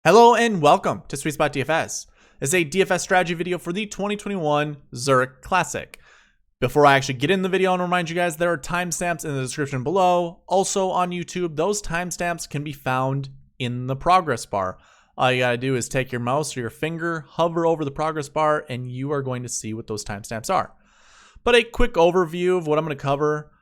Hello and welcome to SweetSpotDFS. It's a DFS strategy video for the 2021 Zurich Classic. Before I actually get in the video, I want to remind you guys there are timestamps in the description below. Also on YouTube, those timestamps can be found in the progress bar. All you gotta do is take your mouse or your finger, hover over the progress bar, and you are going to see what those timestamps are. But a quick overview of what I'm going to cover.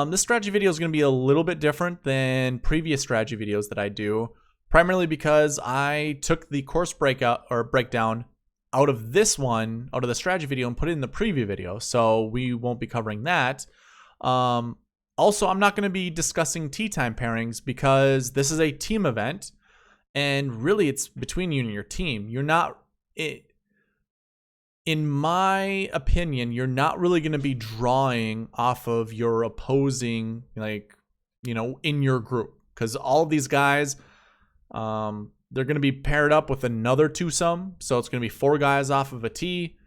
This strategy video is going to be a little bit different than previous strategy videos that I do. Primarily because I took the course breakdown out of this one, out of the strategy video, and put it in the preview video. So we won't be covering that. Also, I'm not going to be discussing tee time pairings because this is a team event. And really, it's between you and your team. You're not, in my opinion, you're not really going to be drawing off of your opposing, in your group. Because all of these guys... they're going to be paired up with another twosome, so it's going to be 4 guys off of a tee.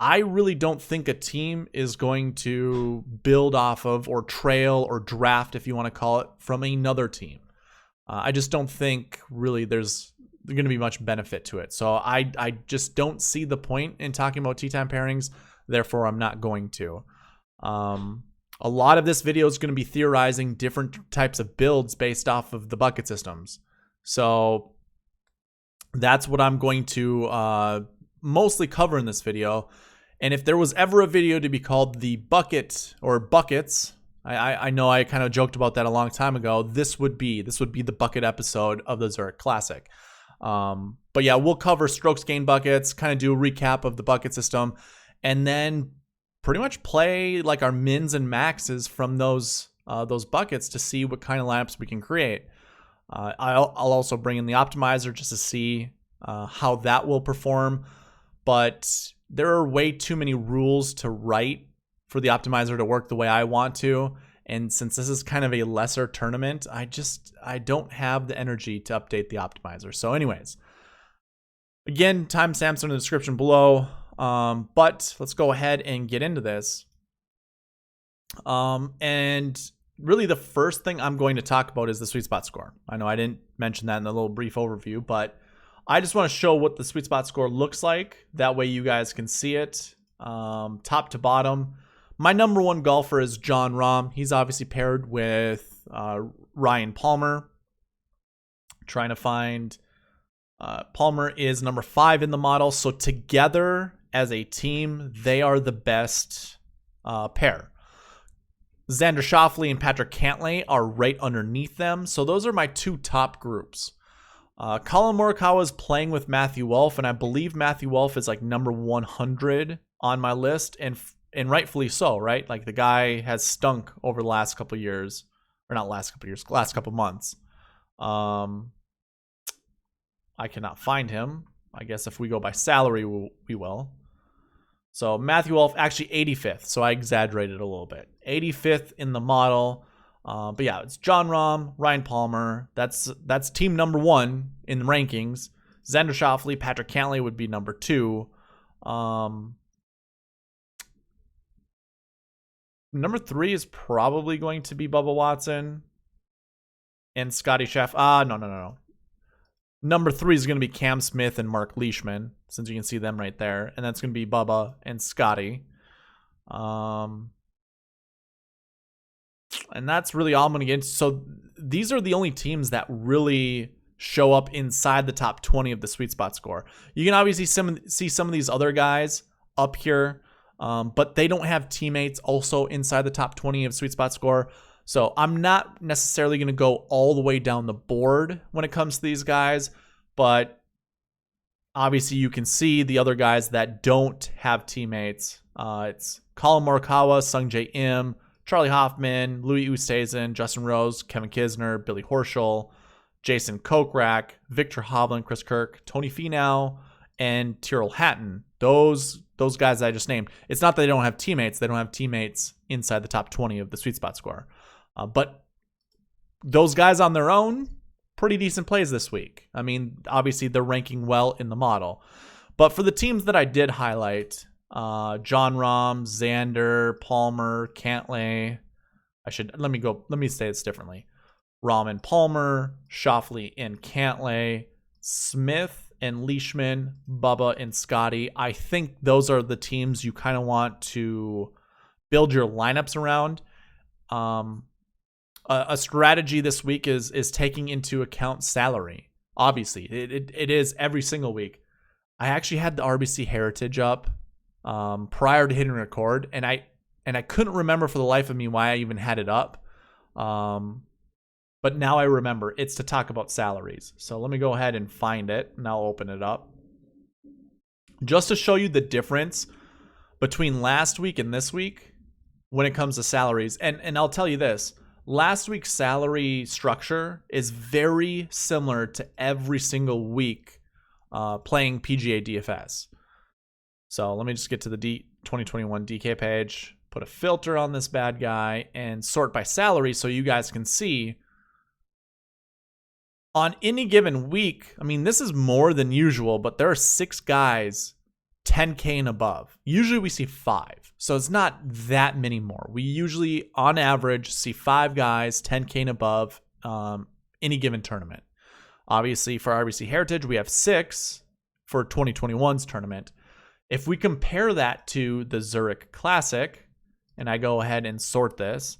I really don't think a team is going to build off of or trail or draft, if you want to call it, from another team. I just don't think really there's going to be much benefit to it. So I just don't see the point in talking about tee time pairings. Therefore, I'm not going to. A lot of this video is going to be theorizing different types of builds based off of the bucket systems. So that's what I'm going to mostly cover in this video. And if there was ever a video to be called the bucket or buckets, I know I kind of joked about that a long time ago. This would be the bucket episode of the Zurich Classic. But yeah, we'll cover strokes gained buckets, kind of do a recap of the bucket system, and then pretty much play like our mins and maxes from those buckets to see what kind of lineups we can create. I'll also bring in the optimizer just to see how that will perform. But there are way too many rules to write for the optimizer to work the way I want to. And since this is kind of a lesser tournament, I don't have the energy to update the optimizer. So anyways, again, timestamps are in the description below. But let's go ahead and get into this. And really, the first thing I'm going to talk about is the sweet spot score. I know I didn't mention that in the little brief overview, but I just want to show what the sweet spot score looks like. That way you guys can see it top to bottom. My number one golfer is Jon Rahm. He's obviously paired with Ryan Palmer. Trying to find... Palmer is number 5 in the model. So together as a team, they are the best pair. Xander Schauffele and Patrick Cantlay are right underneath them. So those are my 2 top groups. Colin Morikawa is playing with Matthew Wolff, and I believe Matthew Wolff is like number 100 on my list, and rightfully so, right? Like the guy has stunk over the last couple of years, or not last couple of years, last couple of months. I cannot find him. I guess if we go by salary, we will. So Matthew Wolff, actually 85th. So I exaggerated a little bit. 85th in the model. But yeah, it's Jon Rahm, Ryan Palmer. That's team number 1 in the rankings. Xander Schauffele, Patrick Cantlay would be number 2. Number 3 is probably going to be Bubba Watson and Scotty Scheffler. No. Number 3 is going to be Cam Smith and Mark Leishman, since you can see them right there. And that's going to be Bubba and Scotty. And that's really all I'm going to get into. So these are the only teams that really show up inside the top 20 of the sweet spot score. You can obviously see some of these other guys up here, but they don't have teammates also inside the top 20 of sweet spot score. So I'm not necessarily going to go all the way down the board when it comes to these guys, but obviously you can see the other guys that don't have teammates. It's Colin Morikawa, Sungjae Im, Charlie Hoffman, Louis Oosthuizen, Justin Rose, Kevin Kisner, Billy Horschel, Jason Kokrak, Victor Hovland, Chris Kirk, Tony Finau, and Tyrrell Hatton. Those guys I just named. It's not that they don't have teammates. They don't have teammates inside the top 20 of the sweet spot score. But those guys on their own, pretty decent plays this week. I mean, obviously they're ranking well in the model. But for the teams that I did highlight, Jon Rahm, Xander, Palmer, Cantlay. Let me say this differently. Rahm and Palmer, Schauffele and Cantlay, Smith and Leishman, Bubba and Scotty. I think those are the teams you kind of want to build your lineups around. A strategy this week is taking into account salary. Obviously, it is every single week. I actually had the RBC Heritage up prior to hitting record, and I couldn't remember for the life of me why I even had it up. But now I remember it's to talk about salaries. So let me go ahead and find it, and I'll open it up. Just to show you the difference between last week and this week when it comes to salaries. And I'll tell you this, last week's salary structure is very similar to every single week playing PGA DFS. So let me just get to the 2021 DK page, put a filter on this bad guy, and sort by salary so you guys can see. On any given week, I mean, this is more than usual, but there are 6 guys 10K and above. Usually we see 5, so it's not that many more. We usually, on average, see 5 guys 10K and above any given tournament. Obviously, for RBC Heritage, we have 6 for 2021's tournament. If we compare that to the Zurich Classic, and I go ahead and sort this,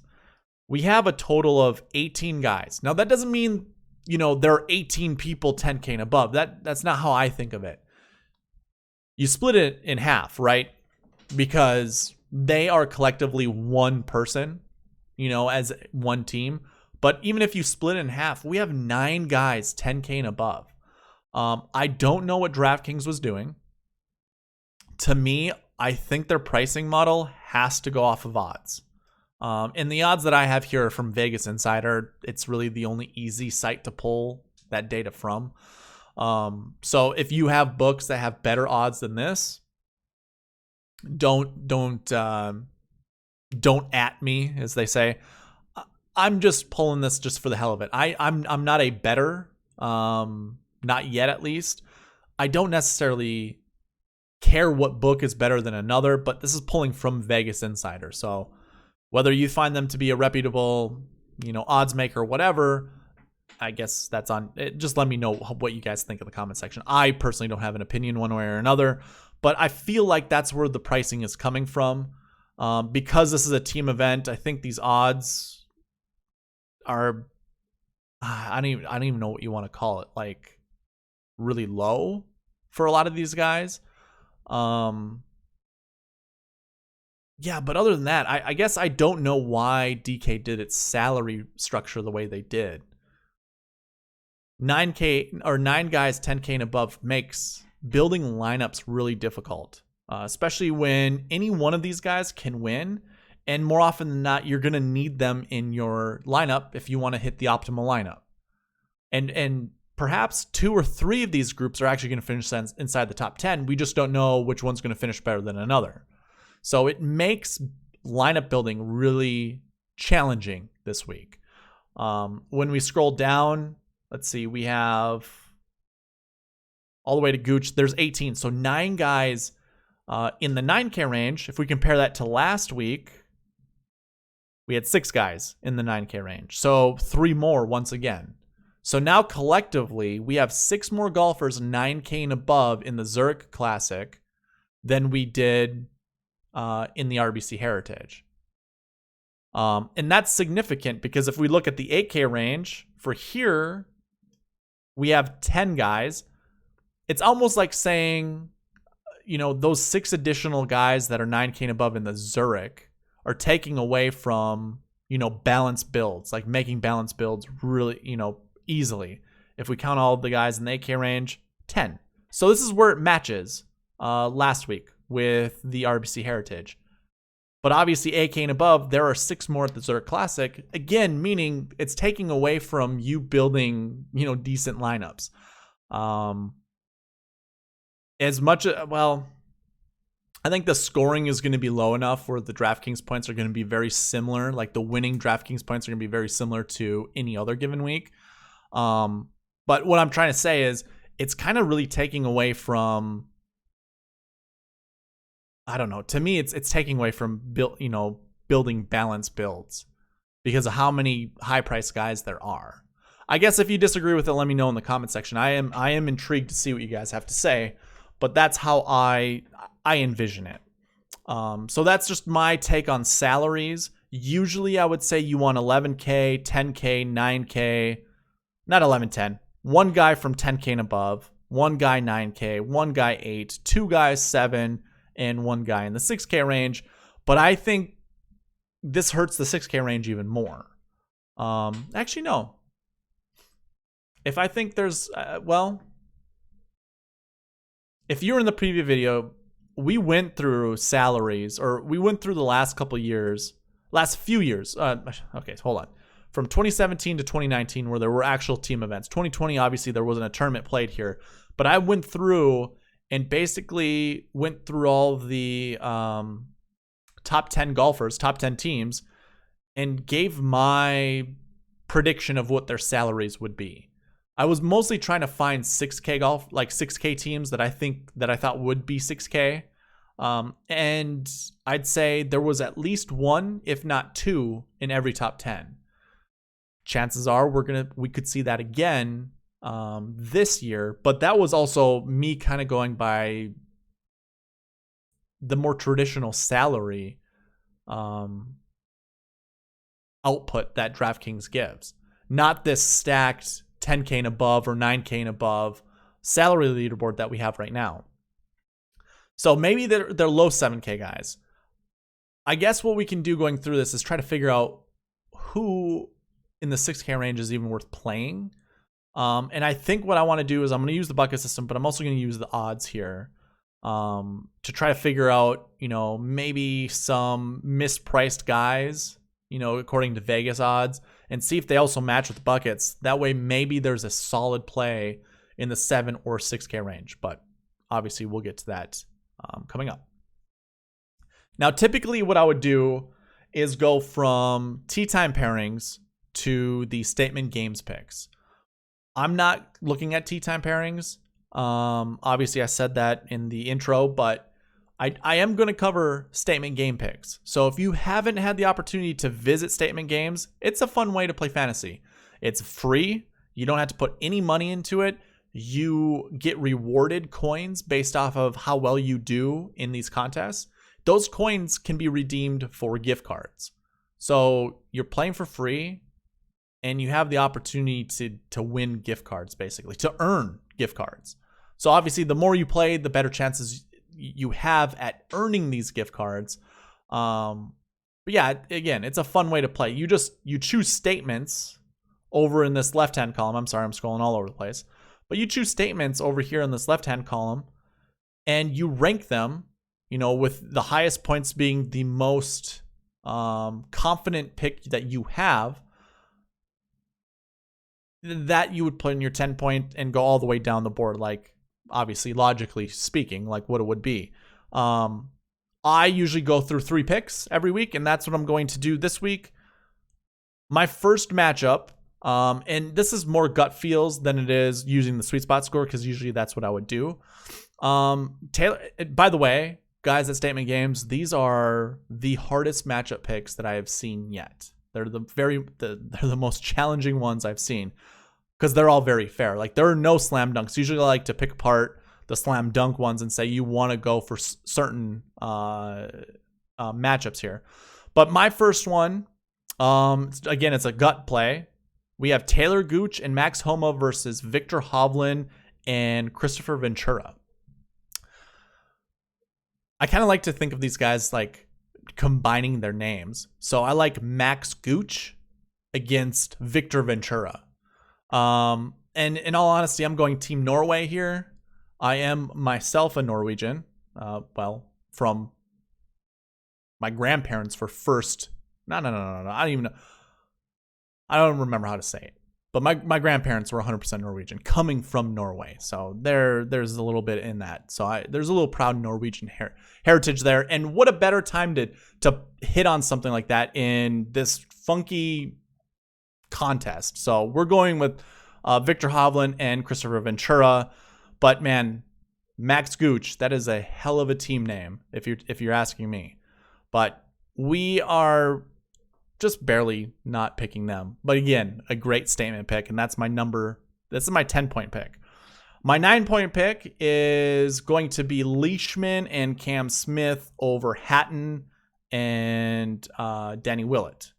we have a total of 18 guys. Now, that doesn't mean there are 18 people 10K and above. That's not how I think of it. You split it in half, right? Because they are collectively one person, as one team. But even if you split it in half, we have 9 guys 10K and above. I don't know what DraftKings was doing. To me, I think their pricing model has to go off of odds. And the odds that I have here are from Vegas Insider. It's really the only easy site to pull that data from. So if you have books that have better odds than this, don't at me, as they say. I'm just pulling this just for the hell of it. I'm not a bettor, not yet at least. I don't necessarily care what book is better than another, but this is pulling from Vegas Insider. So whether you find them to be a reputable, odds maker or whatever, I guess that's on it. Just let me know what you guys think in the comment section. I personally don't have an opinion one way or another, but I feel like that's where the pricing is coming from. Because this is a team event, I think these odds are, I don't even know what you want to call it, like really low for a lot of these guys. Yeah, but other than that, I guess I don't know why DK did its salary structure the way they did. 9K or 9 guys 10K and above makes building lineups really difficult, especially when any one of these guys can win. And more often than not, you're going to need them in your lineup if you want to hit the optimal lineup. And perhaps 2 or 3 of these groups are actually going to finish inside the top 10. We just don't know which one's going to finish better than another. So it makes lineup building really challenging this week. When we scroll down, let's see, we have all the way to Gooch. There's 18. So 9 guys in the 9K range. If we compare that to last week, we had 6 guys in the 9K range. So 3 more once again. So now collectively, we have 6 more golfers 9K and above in the Zurich Classic than we did in the RBC Heritage. And that's significant because if we look at the 8K range, for here, we have 10 guys. It's almost like saying, those 6 additional guys that are 9K and above in the Zurich are taking away from, balanced builds, like making balanced builds really, easily. If we count all the guys in the 8K range, 10. So this is where it matches last week with the RBC Heritage. But obviously 8K and above, there are 6 more at the Zurich Classic. Again, meaning it's taking away from you building, decent lineups. As much, I think the scoring is going to be low enough where the DraftKings points are going to be very similar. Like the winning DraftKings points are going to be very similar to any other given week. But what I'm trying to say is it's kind of really taking away from, I don't know. To me, it's taking away from building balanced builds because of how many high-priced guys there are. I guess if you disagree with it, let me know in the comment section. I am intrigued to see what you guys have to say, but that's how I envision it. So that's just my take on salaries. Usually I would say you want 11K, 10K, 9K, not 11, 10. One guy from 10K and above, one guy 9K, one guy 8, two guys 7, and one guy in the 6K range. But I think this hurts the 6K range even more. Actually, no. If I think there's, if you were in the previous video, we went through salaries, or we went through the last few years. Okay, hold on. From 2017 to 2019, where there were actual team events. 2020, obviously, there wasn't a tournament played here. But I went through and basically went through all the top 10 golfers, top 10 teams, and gave my prediction of what their salaries would be. I was mostly trying to find 6K teams that I thought would be 6K. And I'd say there was at least one, if not two, in every top 10. Chances are we could see that again this year, but that was also me kind of going by the more traditional salary output that DraftKings gives, not this stacked 10K and above or 9K and above salary leaderboard that we have right now. So maybe they're low 7K guys. I guess what we can do going through this is try to figure out who in the 6K range is even worth playing. And I think what I want to do is I'm going to use the bucket system, but I'm also going to use the odds here to try to figure out, maybe some mispriced guys, according to Vegas odds, and see if they also match with buckets. That way, maybe there's a solid play in the 7 or 6K range. But obviously, we'll get to that coming up. Now, typically what I would do is go from tee time pairings to the statement games picks. I'm not looking at tee time pairings. Obviously, I said that in the intro, but I am going to cover statement game picks. So if you haven't had the opportunity to visit statement games, it's a fun way to play fantasy. It's free. You don't have to put any money into it. You get rewarded coins based off of how well you do in these contests. Those coins can be redeemed for gift cards. So you're playing for free, and you have the opportunity to win gift cards, basically, to earn gift cards. So obviously, the more you play, the better chances you have at earning these gift cards. But yeah, again, it's a fun way to play. You choose statements over in this left-hand column. I'm sorry, I'm scrolling all over the place. But you choose statements over here in this left-hand column, and you rank them, with the highest points being the most confident pick that you have, that you would put in your 10 point and go all the way down the board, like, obviously, logically speaking, like what it would be. I usually go through 3 picks every week, and that's what I'm going to do this week. My first matchup, and this is more gut feels than it is using the SweetSpot score, because usually that's what I would do. Taylor, by the way, guys at Statement Games, these are the hardest matchup picks that I have seen yet. They're the most challenging ones I've seen, because they're all very fair. Like, there are no slam dunks. Usually I like to pick apart the slam dunk ones and say you want to go for certain matchups here. But my first one, again, it's a gut play. We have Taylor Gooch and Max Homa versus Victor Hovland and Christopher Ventura. I kind of like to think of these guys like combining their names. So I like Max Gooch against Victor Ventura. And in all honesty, I'm going Team Norway here. I am myself a Norwegian. From my grandparents for first. No. I don't remember how to say it. But my grandparents were 100% Norwegian, coming from Norway. So there's a little bit in that. So there's a little proud Norwegian heritage there. And what a better time to hit on something like that in this funky contest. So we're going with Victor Hovland and Christopher Ventura. But man, Max Gooch, that is a hell of a team name if you're asking me. But we are just barely not picking them. But again, a great statement pick, and that's my number. This is my 10-point pick. My 9-point pick is going to be Leishman and Cam Smith over Hatton and Danny Willett.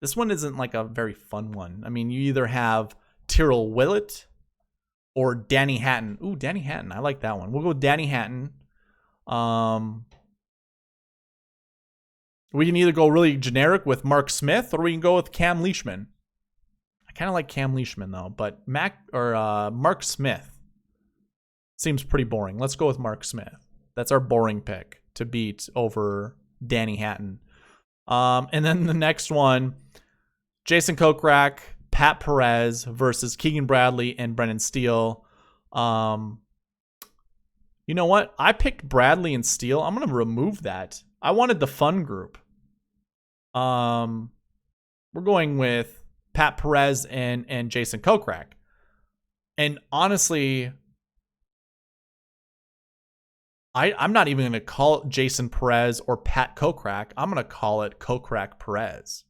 This one isn't like a very fun one. I mean, you either have Tyrrell Willett or Danny Hatton. Ooh, Danny Hatton. I like that one. We'll go with Danny Hatton. We can either go really generic with Mark Smith, or we can go with Cam Leishman. I kind of like Cam Leishman though, but Mark Smith seems pretty boring. Let's go with Mark Smith. That's our boring pick to beat over Danny Hatton. And then the next one, Jason Kokrak, Pat Perez versus Keegan Bradley and Brendan Steele. You know what? I picked Bradley and Steele. I'm going to remove that. I wanted the fun group. We're going with Pat Perez and Jason Kokrak. And honestly, I'm not even going to call it Jason Perez or Pat Kokrak. I'm going to call it Kokrak Perez.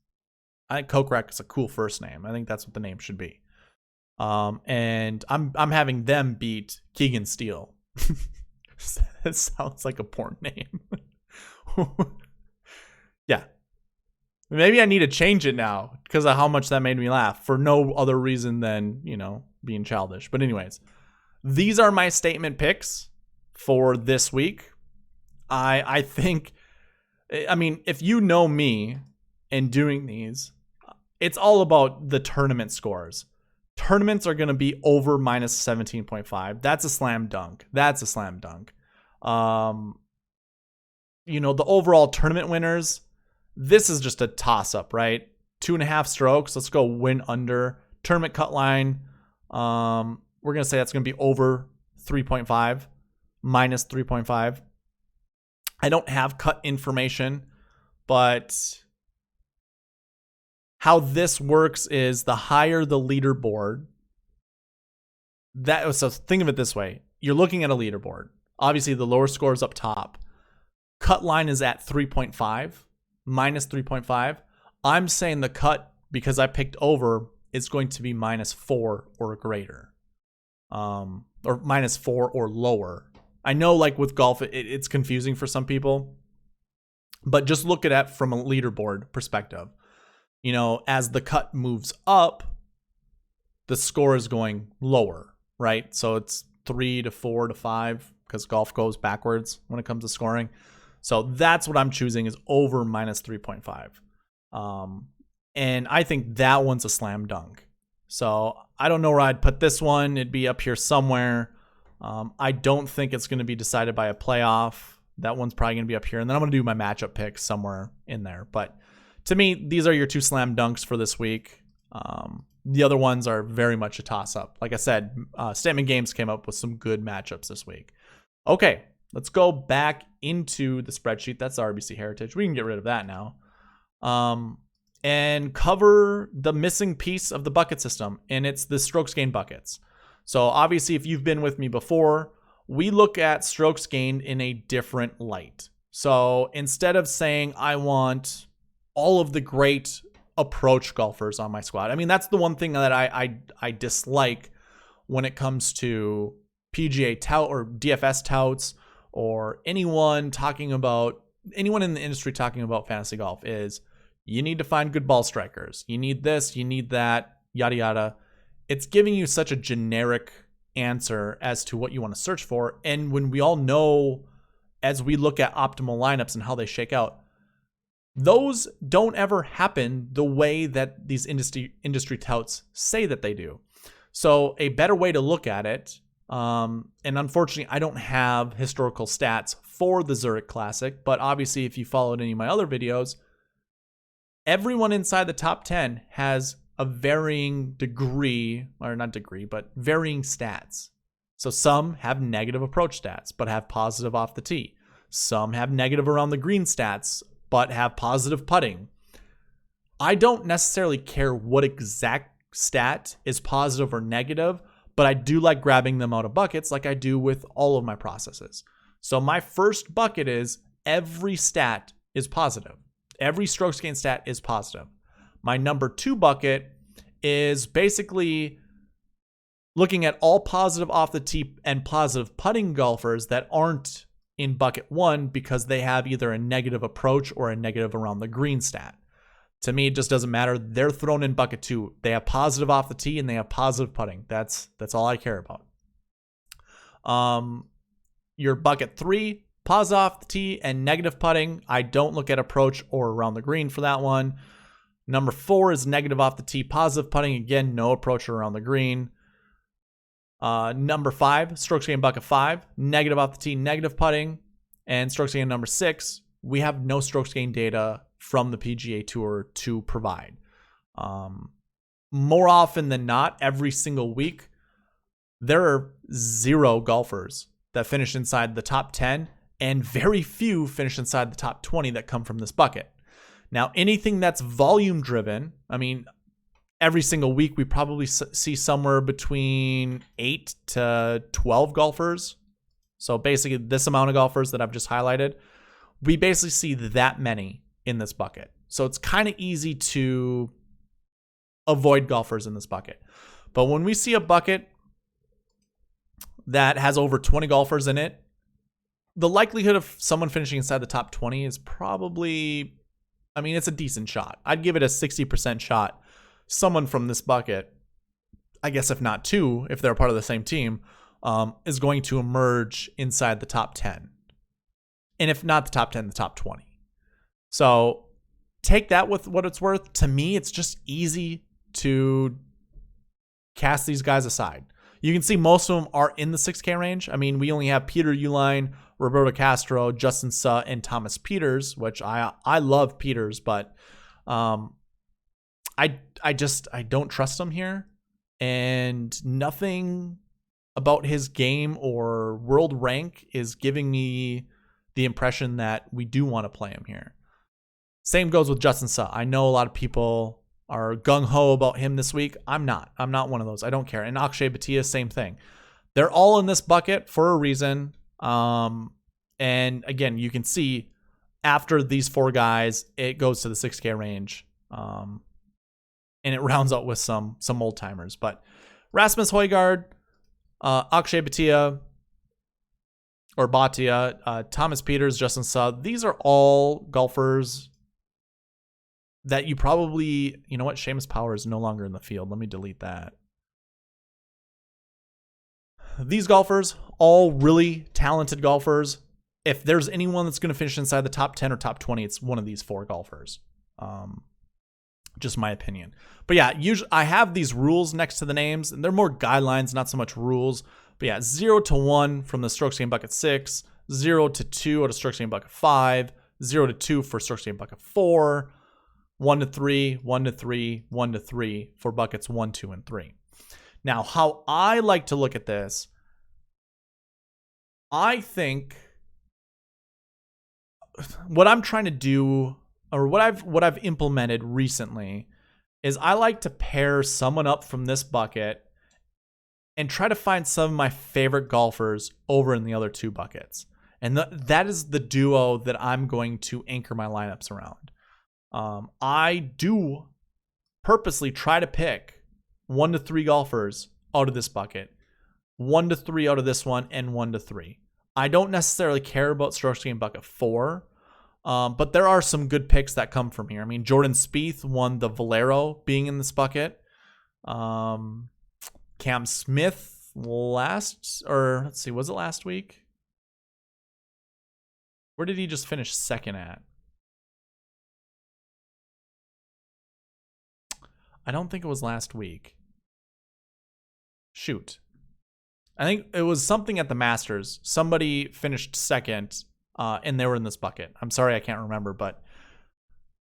I think Kokrak is a cool first name. I think that's what the name should be. And I'm having them beat Keegan Steele. That sounds like a porn name. Yeah. Maybe I need to change it now because of how much that made me laugh for no other reason than, being childish. But anyways, these are my statement picks for this week. I think, if you know me and doing these, it's all about the tournament scores. Tournaments are going to be over minus 17.5. That's a slam dunk. The overall tournament winners, this is just a toss-up, right? 2.5 strokes. Let's go win under. Tournament cut line, we're going to say that's going to be over 3.5, minus 3.5. I don't have cut information, but how this works is the higher the leaderboard, so think of it this way. You're looking at a leaderboard. Obviously, the lower score is up top. Cut line is at 3.5, minus 3.5. I'm saying the cut, because I picked over, is going to be minus 4 or greater. Or minus 4 or lower. I know, like with golf, it's confusing for some people. But just look at it from a leaderboard perspective. As the cut moves up, the score is going lower, right? So it's 3 to 4 to 5 because golf goes backwards when it comes to scoring. So that's what I'm choosing, is over minus 3.5. And I think that one's a slam dunk. So I don't know where I'd put this one. It'd be up here somewhere. I don't think it's going to be decided by a playoff. That one's probably going to be up here. And then I'm going to do my matchup picks somewhere in there. But to me, these are your two slam dunks for this week. The other ones are very much a toss-up. Like I said, Statement Games came up with some good matchups this week. Okay, let's go back into the spreadsheet. That's RBC Heritage. We can get rid of that now. And cover the missing piece of the bucket system, and it's the strokes gained buckets. So obviously, if you've been with me before, we look at strokes gained in a different light. So instead of saying I want all of the great approach golfers on my squad, that's the one thing that I dislike when it comes to PGA tout or DFS touts, or anyone in the industry talking about fantasy golf, is you need to find good ball strikers. You need this, you need that, yada, yada. It's giving you such a generic answer as to what you want to search for. And when we all know, as we look at optimal lineups and how they shake out, those don't ever happen the way that these industry touts say that they do. So a better way to look at it, and unfortunately, I don't have historical stats for the Zurich Classic, but obviously if you followed any of my other videos, everyone inside the top 10 has a varying degree, or not degree, but varying stats. So some have negative approach stats, but have positive off the tee. Some have negative around the green stats, but have positive putting. I don't necessarily care what exact stat is positive or negative, but I do like grabbing them out of buckets like I do with all of my processes. So my first bucket is every stat is positive. Every strokes gained stat is positive. My number 2 bucket is basically looking at all positive off the tee and positive putting golfers that aren't in bucket 1 because they have either a negative approach or a negative around the green stat. To me, it just doesn't matter. They're thrown in bucket 2. They have positive off the tee and they have positive putting. That's all I care about. Your bucket 3, positive off the tee and negative putting. I don't look at approach or around the green for that one. Number 4 is negative off the tee, positive putting. Again, no approach or around the green. Number 5, strokes gained bucket 5, negative off the tee, negative putting. And strokes gained number 6, we have no strokes gained data from the PGA Tour to provide. More often than not, every single week, there are 0 golfers that finish inside the top 10 and very few finish inside the top 20 that come from this bucket. Now, anything that's volume driven, I mean, every single week we probably see somewhere between 8 to 12 golfers. So basically this amount of golfers that I've just highlighted, we basically see that many in this bucket. So it's kind of easy to avoid golfers in this bucket. But when we see a bucket that has over 20 golfers in it, the likelihood of someone finishing inside the top 20 is probably, I mean, it's a decent shot. I'd give it a 60% shot. Someone from this bucket, I guess if not 2, if they're part of the same team, is going to emerge inside the top 10. And if not the top 10, the top 20. So take that with what it's worth. To me, it's just easy to cast these guys aside. You can see most of them are in the 6K range. I mean, we only have Peter Uihlein, Roberto Castro, Justin Suh, and Thomas Pieters, which I love Pieters, but I don't trust him here. And nothing about his game or world rank is giving me the impression that we do want to play him here. Same goes with Justin Suh. I know a lot of people are gung-ho about him this week. I'm not one of those. I don't care. And Akshay Bhatia, same thing. They're all in this bucket for a reason. And again, you can see after these 4 guys, it goes to the 6K range. And it rounds out with some old timers. But Rasmus Højgaard, Akshay Bhatia, or Bhatia, Thomas Pieters, Justin Suh, these are all golfers that you probably, you know what, Seamus Power is no longer in the field. Let me delete that. These golfers, all really talented golfers. If there's anyone that's going to finish inside the top 10 or top 20, it's one of these 4 golfers. Just my opinion. But yeah, usually I have these rules next to the names, and they're more guidelines, not so much rules. But yeah, 0 to 1 from the strokes gained bucket 6, 0 to 2 out of strokes gained bucket 5, 0 to 2 for strokes gained bucket 4, 1 to 3, 1 to 3, 1 to 3 for buckets 1, 2, and 3. Now, how I like to look at this, I think what I'm trying to do, or what I've implemented recently, is I like to pair someone up from this bucket and try to find some of my favorite golfers over in the other 2 buckets. And that is the duo that I'm going to anchor my lineups around. I do purposely try to pick 1 to 3 golfers out of this bucket, 1 to 3 out of this one, and 1 to 3. I don't necessarily care about strokes gained bucket 4, but there are some good picks that come from here. I mean, Jordan Spieth won the Valero being in this bucket. Cam Smith was it last week? Where did he just finish second at? I don't think it was last week. Shoot. I think it was something at the Masters. Somebody finished second, and they were in this bucket. I'm sorry, I can't remember, but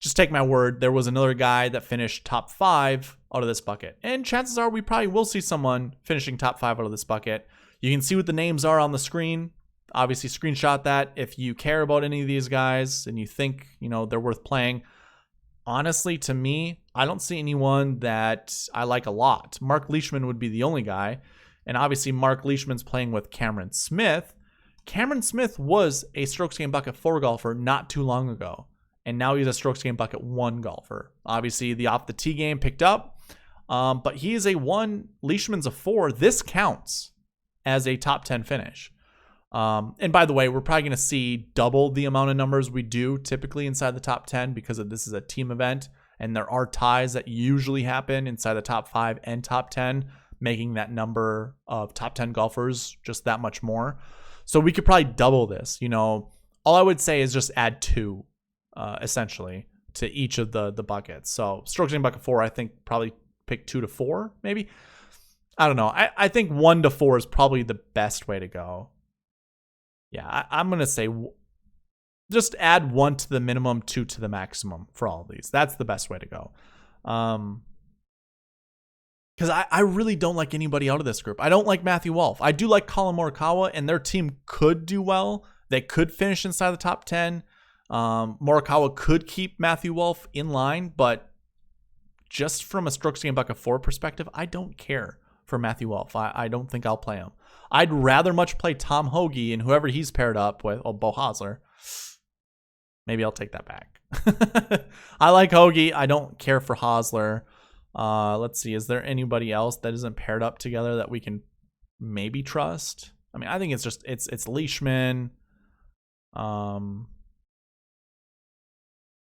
just take my word. There was another guy that finished top 5 out of this bucket. And chances are we probably will see someone finishing top 5 out of this bucket. You can see what the names are on the screen. Obviously, screenshot that if you care about any of these guys and you think, they're worth playing. Honestly, to me, I don't see anyone that I like a lot. Mark Leishman would be the only guy. And obviously, Mark Leishman's playing with Cameron Smith. Cameron Smith was a strokes gained bucket 4 golfer not too long ago. and now he's a strokes gained bucket 1 golfer. Obviously, the off the tee game picked up, but he is a 1. Leishman's a 4. This counts as a top 10 finish. And by the way, we're probably going to see double the amount of numbers we do typically inside the top 10 because this is a team event, and there are ties that usually happen inside the top 5 and top 10, making that number of top 10 golfers just that much more. So we could probably double this. All I would say is just add 2, essentially, to each of the buckets. So strokes gained bucket 4, I think probably pick 2 to 4, maybe. I don't know. I think 1 to 4 is probably the best way to go. Yeah, I'm going to say just add 1 to the minimum, 2 to the maximum for all of these. That's the best way to go. Because I really don't like anybody out of this group. I don't like Matthew Wolff. I do like Colin Morikawa, and their team could do well. They could finish inside the top 10. Morikawa could keep Matthew Wolff in line, but just from a strokes gained bucket 4 perspective, I don't care for Matthew Wolff. I don't think I'll play him. I'd rather much play Tom Hoagie and whoever he's paired up with. Oh, Bo Hosler. Maybe I'll take that back. I like Hoagie. I don't care for Hosler. Let's see. Is there anybody else that isn't paired up together that we can maybe trust? I mean, I think it's Leishman.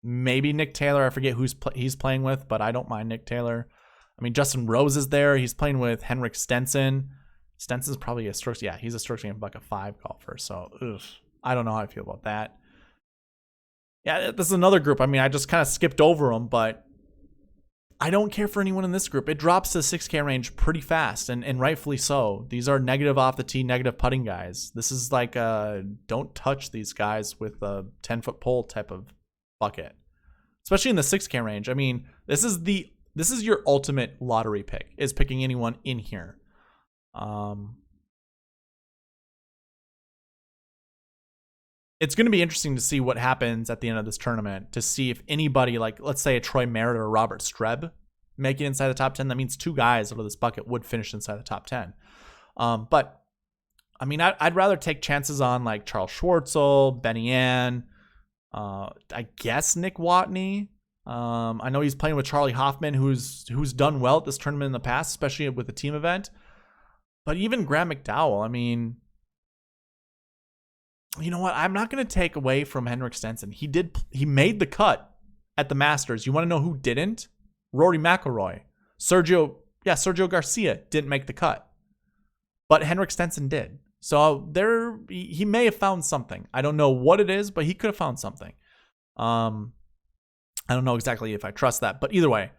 Maybe Nick Taylor. I forget who's he's playing with, but I don't mind Nick Taylor. I mean, Justin Rose is there. He's playing with Henrik Stenson. Stenson's probably a strokes. Yeah, he's a strokes gained bucket 5 golfer. So, I don't know how I feel about that. Yeah, this is another group. I mean, I just kind of skipped over them, but I don't care for anyone in this group. It drops to the 6K range pretty fast, and rightfully so. These are negative off the tee, negative putting guys. This is like don't touch these guys with a 10-foot pole type of bucket, especially in the 6K range. I mean, this is your ultimate lottery pick, is picking anyone in here. It's going to be interesting to see what happens at the end of this tournament, to see if anybody, like, let's say a Troy Merritt or Robert Streb, make it inside the top 10. That means 2 guys out of this bucket would finish inside the top 10. But I mean, I'd rather take chances on like Charles Schwartzel, Benny Ann, I guess Nick Watney. I know he's playing with Charlie Hoffman, who's done well at this tournament in the past, especially with the team event. But even Graham McDowell, I mean, you know what? I'm not going to take away from Henrik Stenson. He made the cut at the Masters. You want to know who didn't? Rory McIlroy. Sergio Garcia didn't make the cut, but Henrik Stenson did. So he may have found something. I don't know what it is, but he could have found something. I don't know exactly if I trust that, but either way,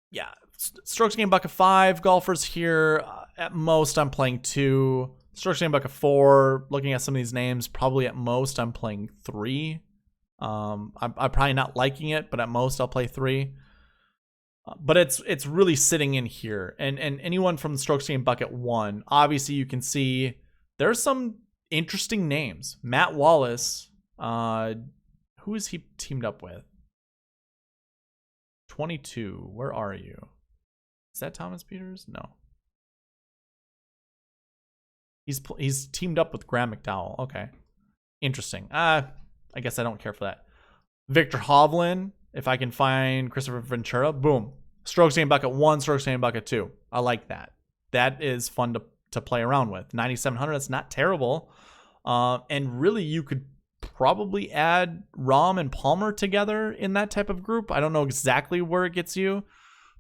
yeah. Strokes gained bucket 5 golfers here. At most, I'm playing 2. Strokes gained bucket 4. Looking at some of these names, probably at most I'm playing 3. I'm probably not liking it, but at most I'll play 3. But it's really sitting in here. And anyone from the strokes gained bucket 1, obviously you can see there's some interesting names. Matt Wallace, who is he teamed up with? 22. Where are you? Is that Thomas Peters? No. He's teamed up with Graham McDowell. Okay. Interesting. I guess I don't care for that. Victor Hovland. If I can find Christopher Ventura, boom. Strokes gained bucket 1, strokes gained bucket 2. I like that. That is fun to play around with. 9,700, that's not terrible. And really, you could probably add Rahm and Palmer together in that type of group. I don't know exactly where it gets you,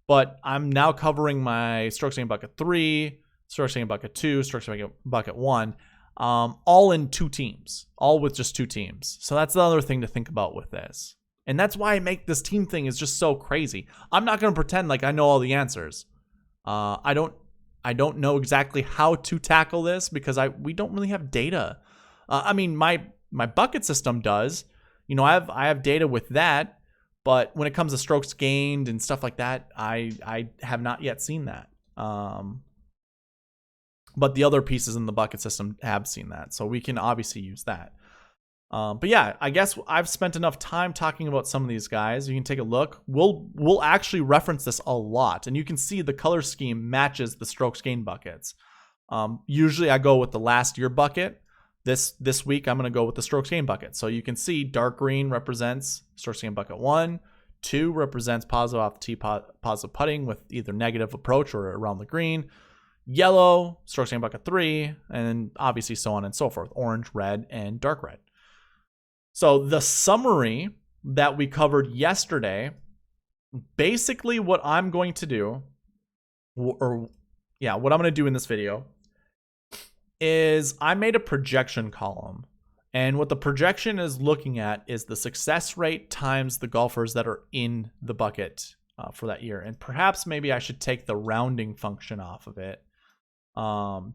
but I'm now covering my strokes gained bucket 3, strokes gained bucket 2, strokes gained bucket 1, all in 2 teams, all with just 2 teams. So that's the other thing to think about with this. And that's why I make this team thing is just so crazy. I'm not going to pretend like I know all the answers. I don't know exactly how to tackle this because we don't really have data. I mean, my bucket system does. You know, I have data with that. But when it comes to strokes gained and stuff like that, I have not yet seen that. But the other pieces in the bucket system have seen that. So we can obviously use that. But yeah, I guess I've spent enough time talking about some of these guys. You can take a look. We'll actually reference this a lot. And you can see the color scheme matches the strokes gained buckets. Usually I go with the last year bucket. This week, I'm going to go with the strokes gained bucket. So you can see dark green represents strokes gained bucket 1. 2 represents positive off the tee, positive putting with either negative approach or around the green. Yellow, strokes gained bucket 3, and obviously so on and so forth. Orange, red, and dark red. So the summary that we covered yesterday, basically what I'm going to do, what I'm going to do in this video is I made a projection column. And what the projection is looking at is the success rate times the golfers that are in the bucket for that year. And perhaps maybe I should take the rounding function off of it.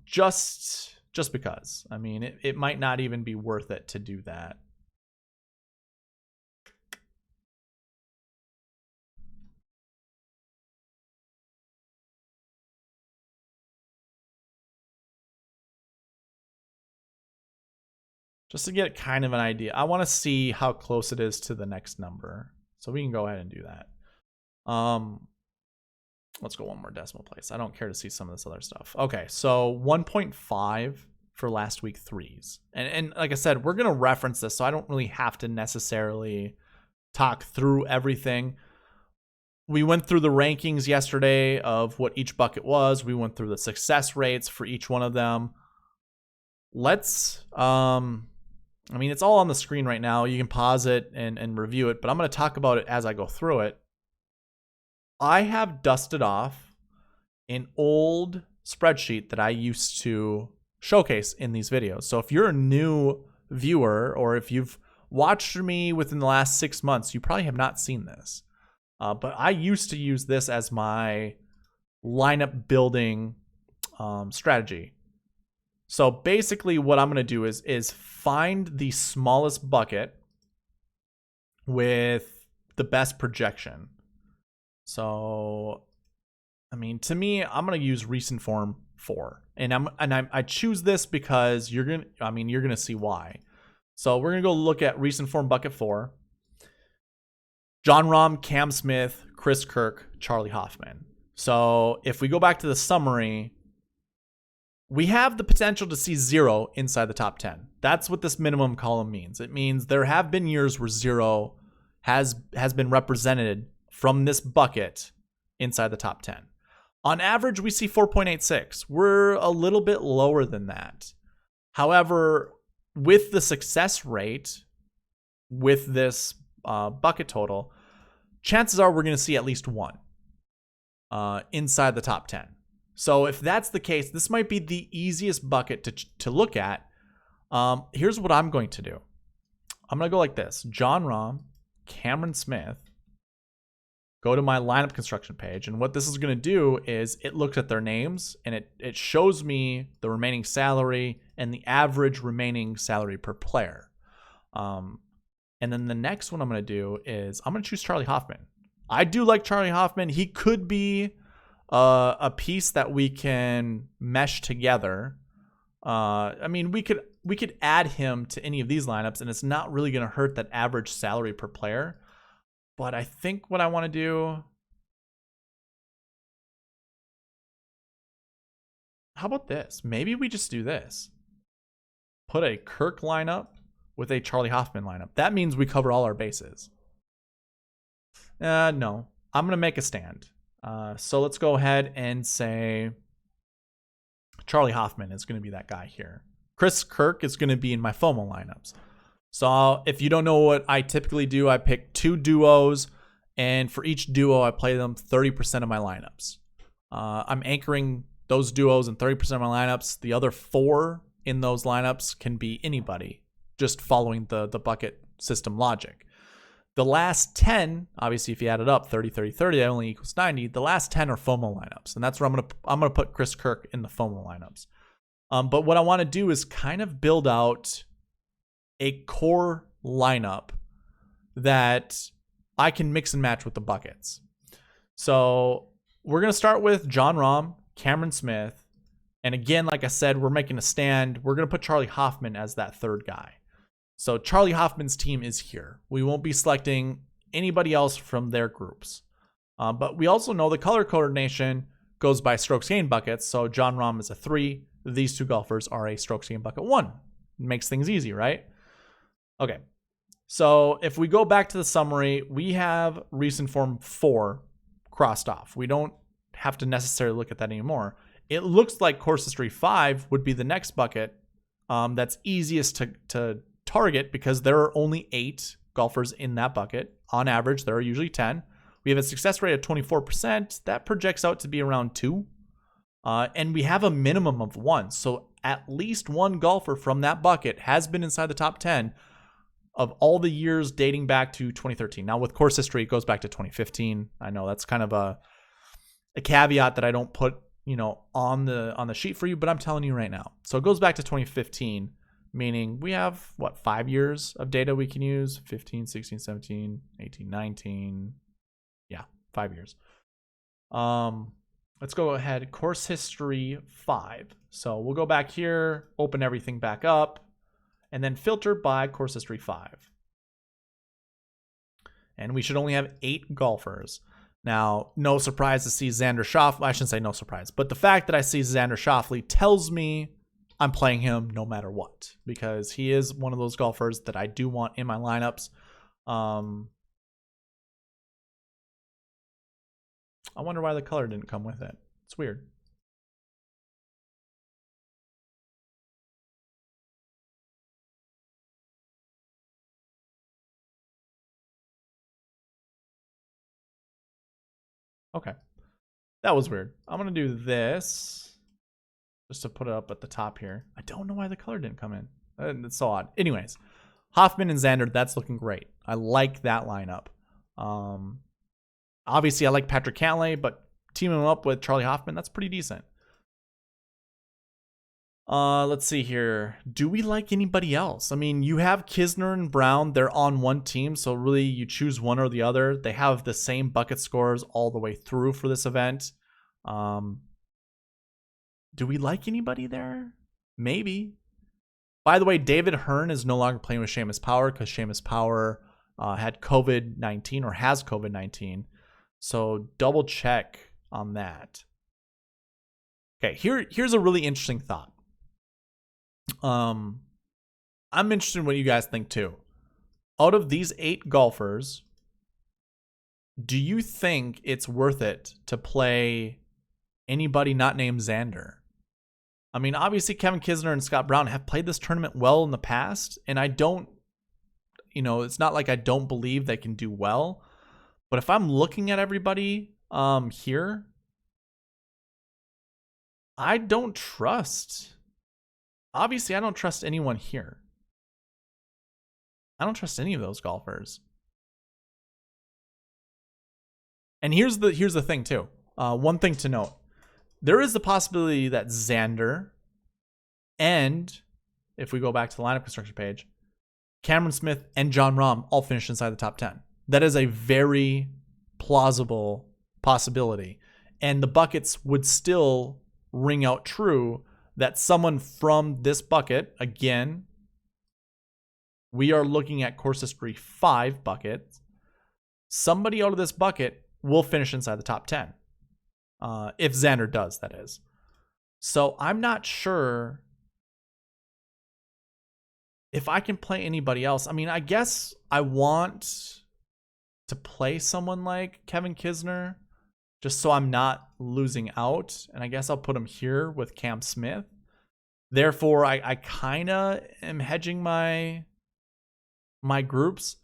Just because. I mean, it might not even be worth it to do that. Just to get kind of an idea. I want to see how close it is to the next number. So we can go ahead and do that. Let's go one more decimal place. I don't care to see some of this other stuff. Okay, so 1.5 for last week threes. And like I said, we're going to reference this, so I don't really have to necessarily talk through everything. We went through the rankings yesterday of what each bucket was. We went through the success rates for each one of them. Let's... I mean, it's all on the screen right now. You can pause it and review it, but I'm going to talk about it as I go through it. I have dusted off an old spreadsheet that I used to showcase in these videos. So if you're a new viewer or if you've watched me within the last 6 months, you probably have not seen this. But I used to use this as my lineup building strategy. So basically what I'm going to do is find the smallest bucket with the best projection. So, I mean, to me, I'm going to use recent form 4. And I choose this because you're going to see why. So we're going to go look at recent form bucket 4. Jon Rahm, Cam Smith, Chris Kirk, Charlie Hoffman. So if we go back to the summary, we have the potential to see 0 inside the top 10. That's what this minimum column means. It means there have been years where 0 has been represented from this bucket inside the top 10. On average, we see 4.86. We're a little bit lower than that. However, with the success rate with this bucket total, chances are we're going to see at least 1 inside the top 10. So if that's the case, this might be the easiest bucket to look at. Here's what I'm going to do. I'm going to go like this. Jon Rahm, Cameron Smith. Go to my lineup construction page. And what this is going to do is it looks at their names and it shows me the remaining salary and the average remaining salary per player. And then the next one I'm going to do is I'm going to choose Charlie Hoffman. I do like Charlie Hoffman. He could be a piece that we can mesh together. I mean, we could add him to any of these lineups, and it's not really going to hurt that average salary per player. But I think what I want to do... How about this? Maybe we just do this. Put a Kirk lineup with a Charlie Hoffman lineup. That means we cover all our bases. No. I'm going to make a stand. So let's go ahead and say Charlie Hoffman is going to be that guy here. Chris Kirk is going to be in my FOMO lineups. So if you don't know what I typically do, I pick 2 duos, and for each duo, I play them 30% of my lineups. I'm anchoring those duos in 30% of my lineups. The other 4 in those lineups can be anybody, just following the bucket system logic. The last 10, obviously, if you add it up, 30, 30, 30, that only equals 90. The last 10 are FOMO lineups, and that's where I'm gonna put Chris Kirk in the FOMO lineups. But what I want to do is kind of build out a core lineup that I can mix and match with the buckets. So we're gonna start with Jon Rahm, Cameron Smith, and again, like I said, we're making a stand. We're gonna put Charlie Hoffman as that third guy. So Charlie Hoffman's team is here. We won't be selecting anybody else from their groups. But we also know the color coordination goes by strokes gained buckets. So Jon Rahm is a 3. These 2 golfers are a strokes gained bucket 1. makes things easy, right? Okay. So if we go back to the summary, we have recent form 4 crossed off. We don't have to necessarily look at that anymore. It looks like course history 5 would be the next bucket that's easiest to target because there are only 8 golfers in that bucket. On average, there are usually 10. We have a success rate of 24%. That projects out to be around 2. And we have a minimum of 1. So at least one golfer from that bucket has been inside the top 10 of all the years dating back to 2013. Now with course history, it goes back to 2015. I know that's kind of a caveat that I don't put, on the sheet for you, but I'm telling you right now. So it goes back to 2015, meaning we have 5 years of data we can use, 15, 16, 17, 18, 19. Yeah, 5 years. Let's go ahead, course history 5. So we'll go back here, open everything back up, and then filter by course history 5. And we should only have 8 golfers. Now, no surprise to see Xander Schauffele. I shouldn't say no surprise, but the fact that I see Xander Schauffele tells me I'm playing him no matter what, because he is one of those golfers that I do want in my lineups. I wonder why the color didn't come with it. It's weird. Okay. That was weird. I'm going to do this just to put it up at the top here. I don't know why the color didn't come in. It's so odd. Anyways, Hoffman and Xander, that's looking great. I like that lineup. Obviously, I like Patrick Cantlay, but teaming him up with Charlie Hoffman, that's pretty decent. Let's see here. Do we like anybody else? I mean, you have Kisner and Brown. They're on one team, so really you choose one or the other. They have the same bucket scores all the way through for this event. Do we like anybody there? Maybe. By the way, David Hearn is no longer playing with Seamus Power because Seamus Power had COVID-19 or has COVID-19. So double check on that. Okay, here's a really interesting thought. I'm interested in what you guys think too. Out of these 8 golfers, do you think it's worth it to play anybody not named Xander? I mean, obviously Kevin Kisner and Scott Brown have played this tournament well in the past, and I don't, it's not like I don't believe they can do well. But if I'm looking at everybody here, I don't trust. Obviously, I don't trust anyone here. I don't trust any of those golfers. And here's the thing too. One thing to note. There is the possibility that Xander and, if we go back to the lineup construction page, Cameron Smith and Jon Rahm all finish inside the top 10. That is a very plausible possibility. And the buckets would still ring out true that someone from this bucket, again, we are looking at course history 5 buckets. Somebody out of this bucket will finish inside the top 10. If Xander does, that is. So I'm not sure if I can play anybody else. I mean, I guess I want to play someone like Kevin Kisner just so I'm not losing out. And I guess I'll put him here with Cam Smith. Therefore, I kind of am hedging my groups.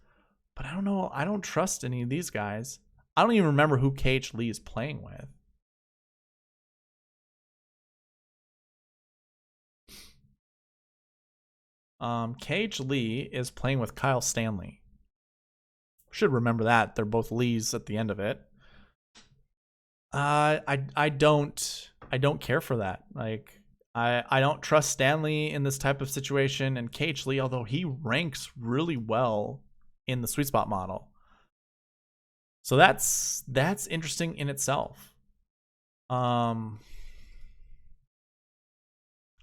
But I don't know. I don't trust any of these guys. I don't even remember who KH Lee is playing with. KH Lee is playing with Kyle Stanley. Should remember that. They're both Lees at the end of it. I don't care for that. Like I don't trust Stanley in this type of situation, and KH Lee, although he ranks really well in the SweetSpot model. So that's interesting in itself.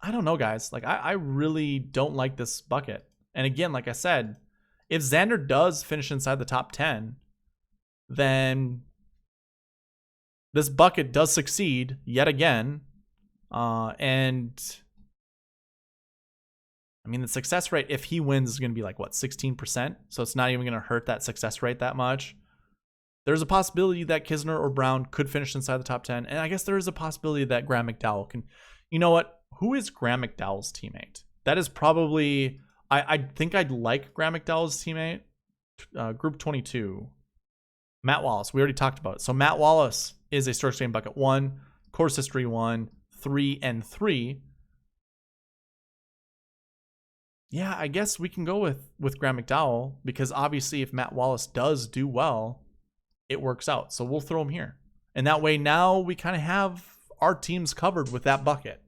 I don't know, guys. Like I really don't like this bucket. And again, like I said, if Xander does finish inside the top 10, then this bucket does succeed yet again. And I mean, the success rate, if he wins, is going to be like, what, 16%? So it's not even going to hurt that success rate that much. There's a possibility that Kisner or Brown could finish inside the top 10. And I guess there is a possibility that Graham McDowell can. You know what? Who is Graham McDowell's teammate? That is probably, I think I'd like Graham McDowell's teammate. Group 22. Matt Wallace. We already talked about it. So Matt Wallace is a strokes gained bucket 1, course history 1, 3, and 3. Yeah, I guess we can go with Graham McDowell, because obviously if Matt Wallace does do well, it works out. So we'll throw him here. And that way now we kind of have our teams covered with that bucket.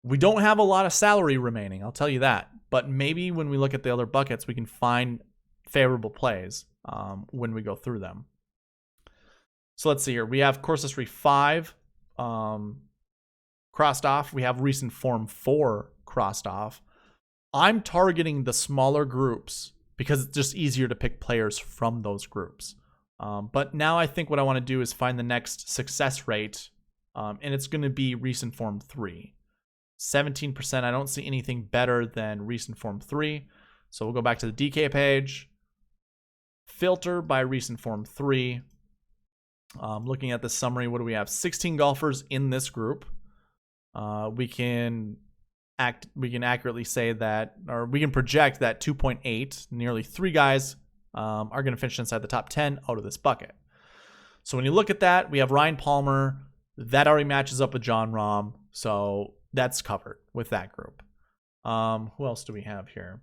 We don't have a lot of salary remaining, I'll tell you that. But maybe when we look at the other buckets, we can find favorable plays when we go through them. So let's see here. We have course history 5 crossed off. We have recent form 4 crossed off. I'm targeting the smaller groups because it's just easier to pick players from those groups. But now I think what I want to do is find the next success rate, and it's going to be recent form 3. 17%. I don't see anything better than recent form 3. So we'll go back to the DK page. Filter by recent form 3. Looking at the summary, what do we have? 16 golfers in this group. We can accurately say that, or we can project that 2.8, nearly 3 guys are going to finish inside the top 10 out of this bucket. So when you look at that, we have Ryan Palmer. That already matches up with John Rahm. So that's covered with that group. Who else do we have here?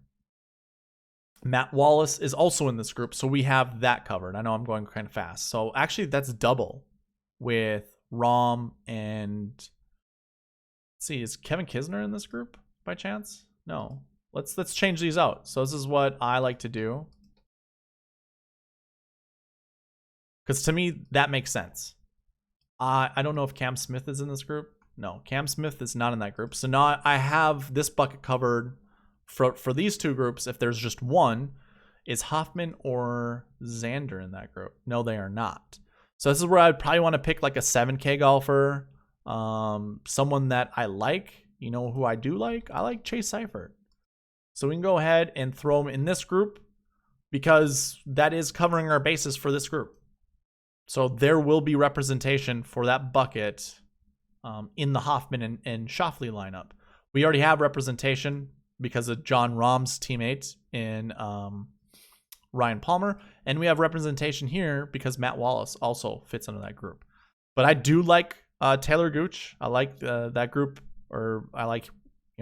Matt Wallace is also in this group, so we have that covered. I know I'm going kind of fast. So actually that's double with Rahm and, let's see, is Kevin Kisner in this group by chance? No. Let's change these out. So this is what I like to do, because to me that makes sense. I don't know if Cam Smith is in this group. No, Cam Smith is not in that group. So now I have this bucket covered for these two groups. If there's just one, is Hoffman or Xander in that group? No, they are not. So this is where I'd probably want to pick like a 7K golfer, someone that I like. You know who I do like? I like Chase Seifert. So we can go ahead and throw him in this group because that is covering our bases for this group. So there will be representation for that bucket in the Hoffman and Schauffele lineup. We already have representation because of John Rahm's teammate in Ryan Palmer, and we have representation here because Matt Wallace also fits into that group. But I do like Taylor Gooch. I like that group, or I like,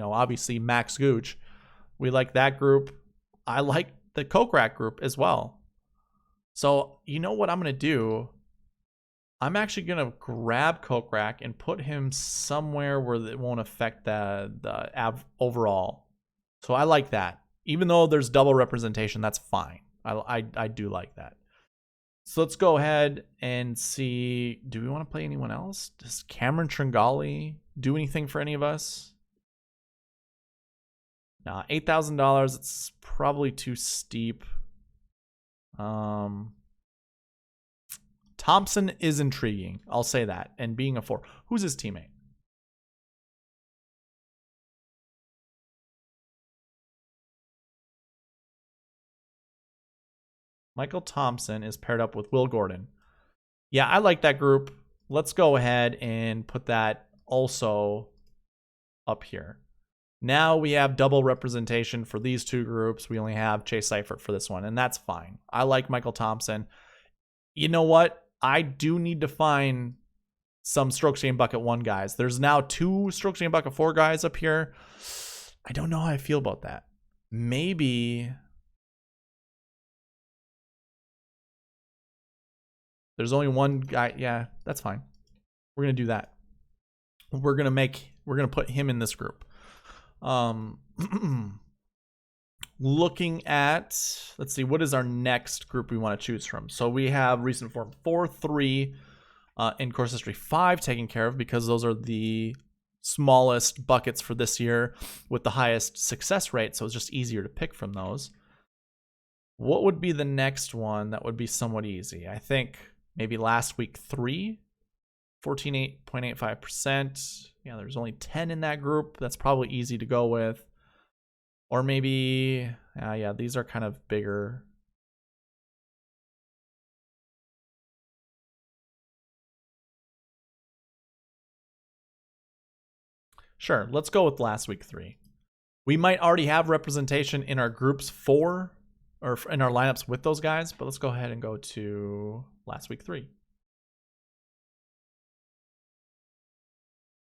obviously Max Gooch. We like that group. I like the Kokrak group as well. So you know what I'm going to do? I'm actually going to grab Kokrak and put him somewhere where it won't affect the overall. So I like that. Even though there's double representation, that's fine. I do like that. So let's go ahead and see. Do we want to play anyone else? Does Cameron Tringali do anything for any of us? Nah, $8,000. It's probably too steep. Thompson is intriguing. I'll say that. And being a 4. Who's his teammate? Michael Thompson is paired up with Will Gordon. Yeah, I like that group. Let's go ahead and put that also up here. Now we have double representation for these two groups. We only have Chase Seifert for this one, and that's fine. I like Michael Thompson. You know what? I do need to find some strokes gained bucket 1 guys. There's now 2 strokes gained bucket 4 guys up here. I don't know how I feel about that. Maybe there's only one guy. Yeah, that's fine. We're going to do that. We're going to put him in this group. Looking at, let's see, what is our next group we want to choose from? So we have recent form 4, 3, and course history 5 taken care of because those are the smallest buckets for this year with the highest success rate. So it's just easier to pick from those. What would be the next one that would be somewhat easy? I think maybe last week 3, 14.85%. Yeah, there's only 10 in that group. That's probably easy to go with. Or maybe, yeah, these are kind of bigger. Sure, let's go with last week 3. We might already have representation in our groups 4 or in our lineups with those guys, but let's go ahead and go to last week 3.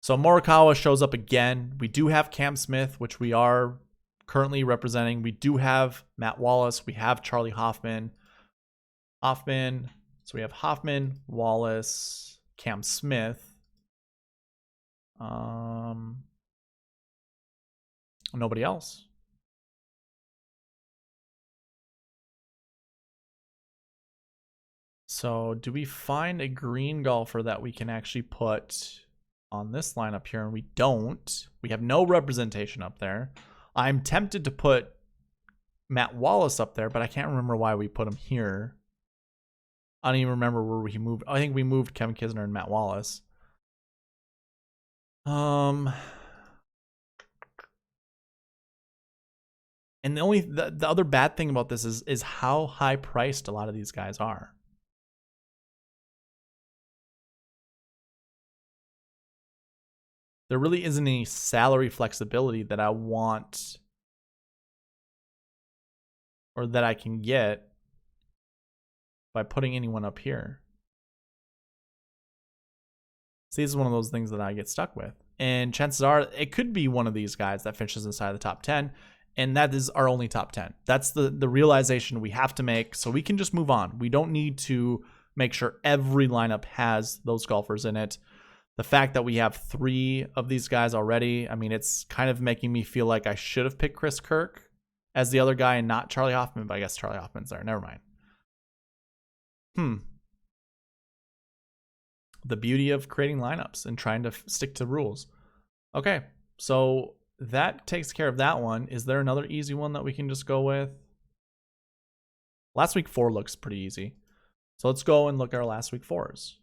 So Morikawa shows up again. We do have Cam Smith, which we are currently representing. We do have Matt Wallace. We have Charlie Hoffman. So we have Hoffman, Wallace, Cam Smith. Nobody else. So do we find a green golfer that we can actually put on this lineup here? And we don't. We have no representation up there. I'm tempted to put Matt Wallace up there, but I can't remember why we put him here. I don't even remember where we moved. I think we moved Kevin Kisner and Matt Wallace. And the other bad thing about this is how high priced a lot of these guys are. There really isn't any salary flexibility that I want or that I can get by putting anyone up here. See, this is one of those things that I get stuck with. And chances are it could be one of these guys that finishes inside the top 10. And that is our only top 10. That's the realization we have to make so we can just move on. We don't need to make sure every lineup has those golfers in it. The fact that we have 3 of these guys already, I mean, it's kind of making me feel like I should have picked Chris Kirk as the other guy and not Charlie Hoffman, but I guess Charlie Hoffman's there. Never mind. The beauty of creating lineups and trying to stick to rules. Okay, so that takes care of that one. Is there another easy one that we can just go with? Last week 4 looks pretty easy. So let's go and look at our last week 4s.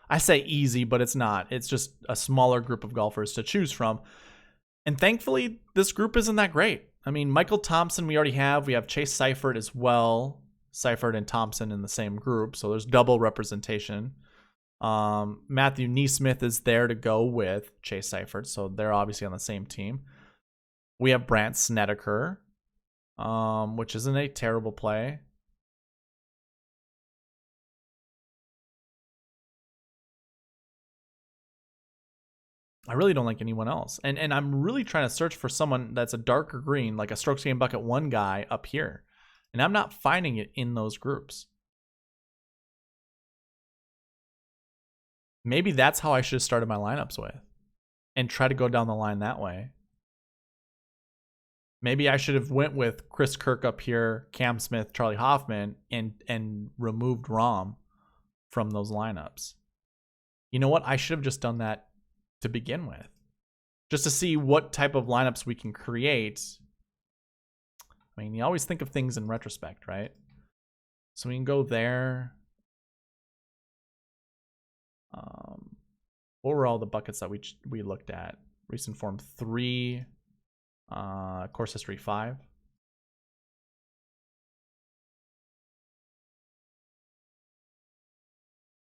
I say easy, but it's not. It's just a smaller group of golfers to choose from. And thankfully, this group isn't that great. I mean, Michael Thompson we already have. We have Chase Seifert as well. Seifert and Thompson in the same group, so there's double representation. Matthew Neesmith is there to go with Chase Seifert, so they're obviously on the same team. We have Brandt Snedeker, which isn't a terrible play. I really don't like anyone else. And I'm really trying to search for someone that's a darker green, like a strokes gained bucket 1 guy up here. And I'm not finding it in those groups. Maybe that's how I should have started my lineups with and try to go down the line that way. Maybe I should have went with Chris Kirk up here, Cam Smith, Charlie Hoffman, and removed Rahm from those lineups. You know what? I should have just done that to begin with, just to see what type of lineups we can create. I mean, you always think of things in retrospect, right? So we can go there. What were all the buckets that we looked at? Recent form 3, course history 5.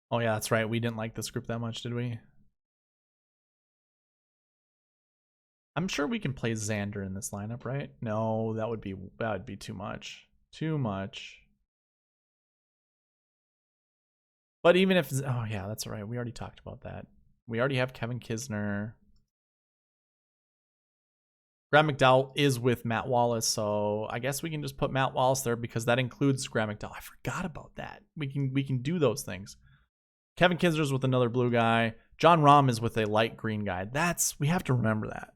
Oh yeah, that's right. We didn't like this group that much, did we? I'm sure we can play Xander in this lineup, right? No, that would be too much. Too much. But even if, oh yeah, that's right. We already talked about that. We already have Kevin Kisner. Graham McDowell is with Matt Wallace, so I guess we can just put Matt Wallace there because that includes Graham McDowell. I forgot about that. We can do those things. Kevin Kisner's with another blue guy. John Rahm is with a light green guy. We have to remember that.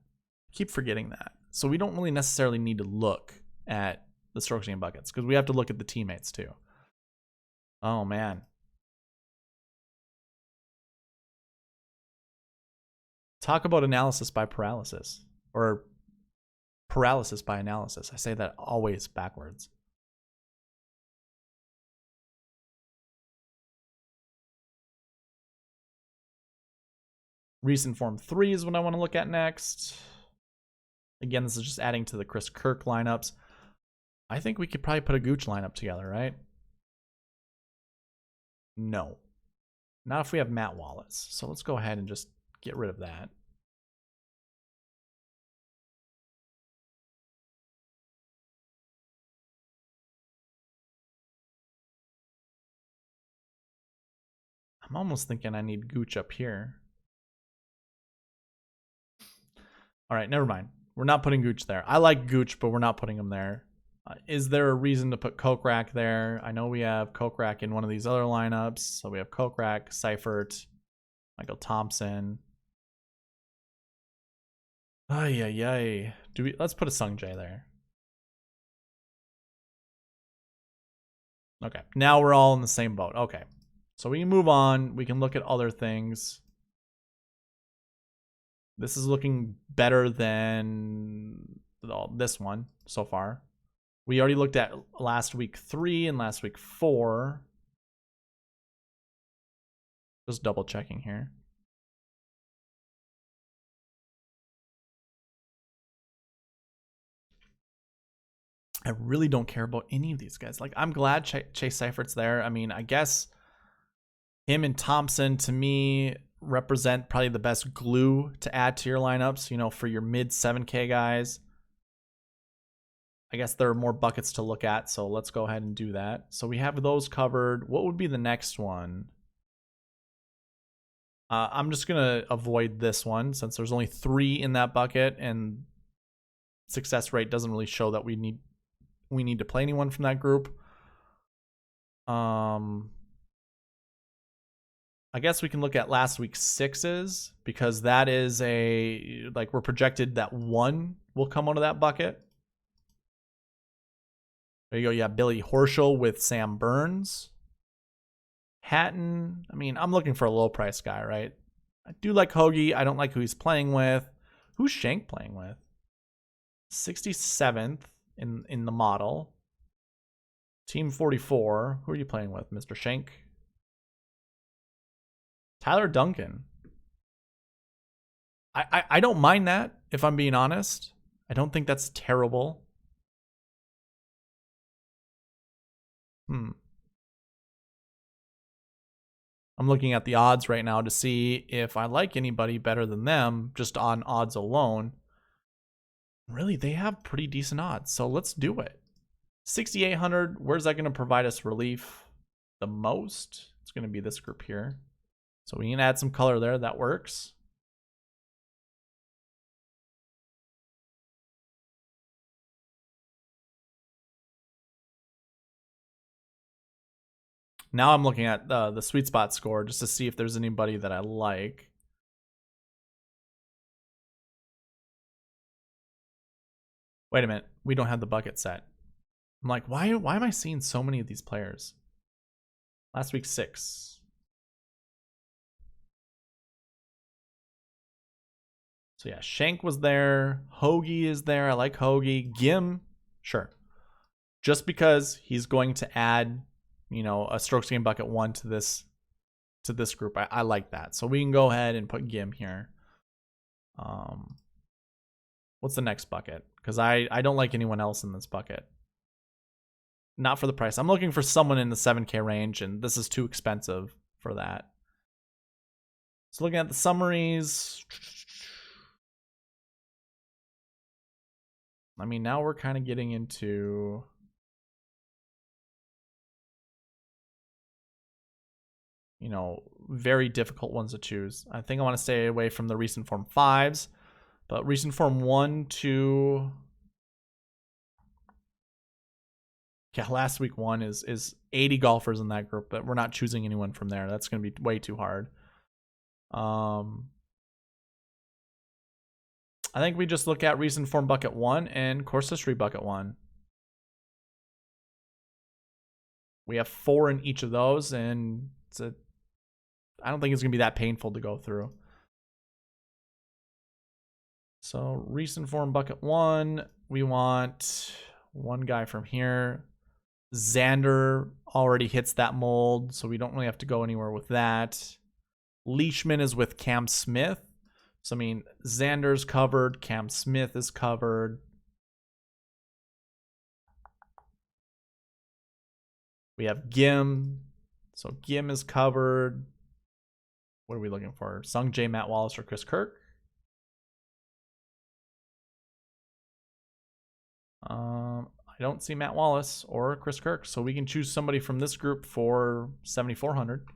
Keep forgetting that. So we don't really necessarily need to look at the strokes gained buckets because we have to look at the teammates too. Oh man. Talk about analysis by paralysis, or paralysis by analysis. I say that always backwards. Recent form 3 is what I want to look at next. Again, this is just adding to the Chris Kirk lineups. I think we could probably put a Gooch lineup together, right? No. Not if we have Matt Wallace. So let's go ahead and just get rid of that. I'm almost thinking I need Gooch up here. All right, never mind. We're not putting Gooch there. I like Gooch, but we're not putting him there. Is there a reason to put Kokrak there? I know we have Kokrak in one of these other lineups. So we have Kokrak, Seifert, Michael Thompson. Ay. Let's put a Sung Jae there. Okay, now we're all in the same boat. Okay, so we can move on. We can look at other things. This is looking better than this one so far. We already looked at last week 3 and last week 4. Just double checking here. I really don't care about any of these guys. Like, I'm glad Chase Seifert's there. I mean, I guess him and Thompson, to me, represent probably the best glue to add to your lineups, you know, for your mid 7K guys. I guess there are more buckets to look at, so let's go ahead and do that. So we have those covered. What would be the next one? I'm just going to avoid this one since there's only 3 in that bucket, and success rate doesn't really show that we need to play anyone from that group. I guess we can look at last week's 6s because that is we're projected that 1 will come out of that bucket. There you go. Yeah, Billy Horschel with Sam Burns. Hatton. I mean, I'm looking for a low price guy, right? I do like Hoagie. I don't like who he's playing with. Who's Shank playing with? 67th in the model. Team 44. Who are you playing with, Mr. Shank? Tyler Duncan. I don't mind that, if I'm being honest. I don't think that's terrible. I'm looking at the odds right now to see if I like anybody better than them, just on odds alone. Really, they have pretty decent odds, so let's do it. 6,800, where's that going to provide us relief the most? It's going to be this group here. So we can add some color there. That works. Now I'm looking at the SweetSpot score just to see if there's anybody that I like. Wait a minute. We don't have the bucket set. I'm like, why am I seeing so many of these players? Last week 6. So yeah, Shank was there. Hoagie is there. I like Hoagie. Gim, sure. Just because he's going to add, you know, a strokes game bucket 1 to this group. I like that. So we can go ahead and put Gim here. What's the next bucket? Because I don't like anyone else in this bucket. Not for the price. I'm looking for someone in the 7K range, and this is too expensive for that. So looking at the summaries, I mean, now we're kind of getting into, you know, very difficult ones to choose. I think I want to stay away from the recent form 5s, but recent form 1, 2. Yeah, last week 1 is 80 golfers in that group, but we're not choosing anyone from there. That's going to be way too hard. I think we just look at recent form bucket 1 and course history bucket 1. We have 4 in each of those, and I don't think it's going to be that painful to go through. So recent form bucket 1, we want one guy from here. Xander already hits that mold, so we don't really have to go anywhere with that. Leishman is with Cam Smith. So, I mean, Xander's covered. Cam Smith is covered. We have Gim. So, Gim is covered. What are we looking for? Sung Jae, Matt Wallace, or Chris Kirk? I don't see Matt Wallace or Chris Kirk, so we can choose somebody from this group for 7,400.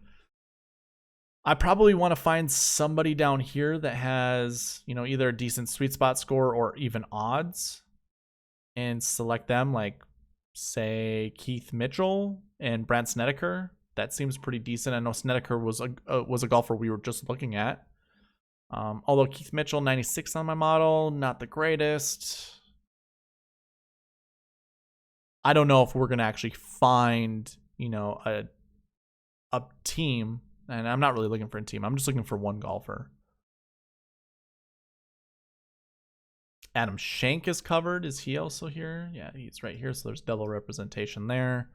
I probably want to find somebody down here that has, you know, either a decent sweet spot score or even odds, and select them, like say Keith Mitchell and Brant Snedeker. That seems pretty decent. I know Snedeker was a golfer we were just looking at. Although Keith Mitchell 96 on my model, not the greatest. I don't know if we're gonna actually find, you know, a team, and I'm not really looking for a team. I'm just looking for one golfer. Adam Schenk is covered. Is he also here? Yeah, he's right here. So there's double representation there.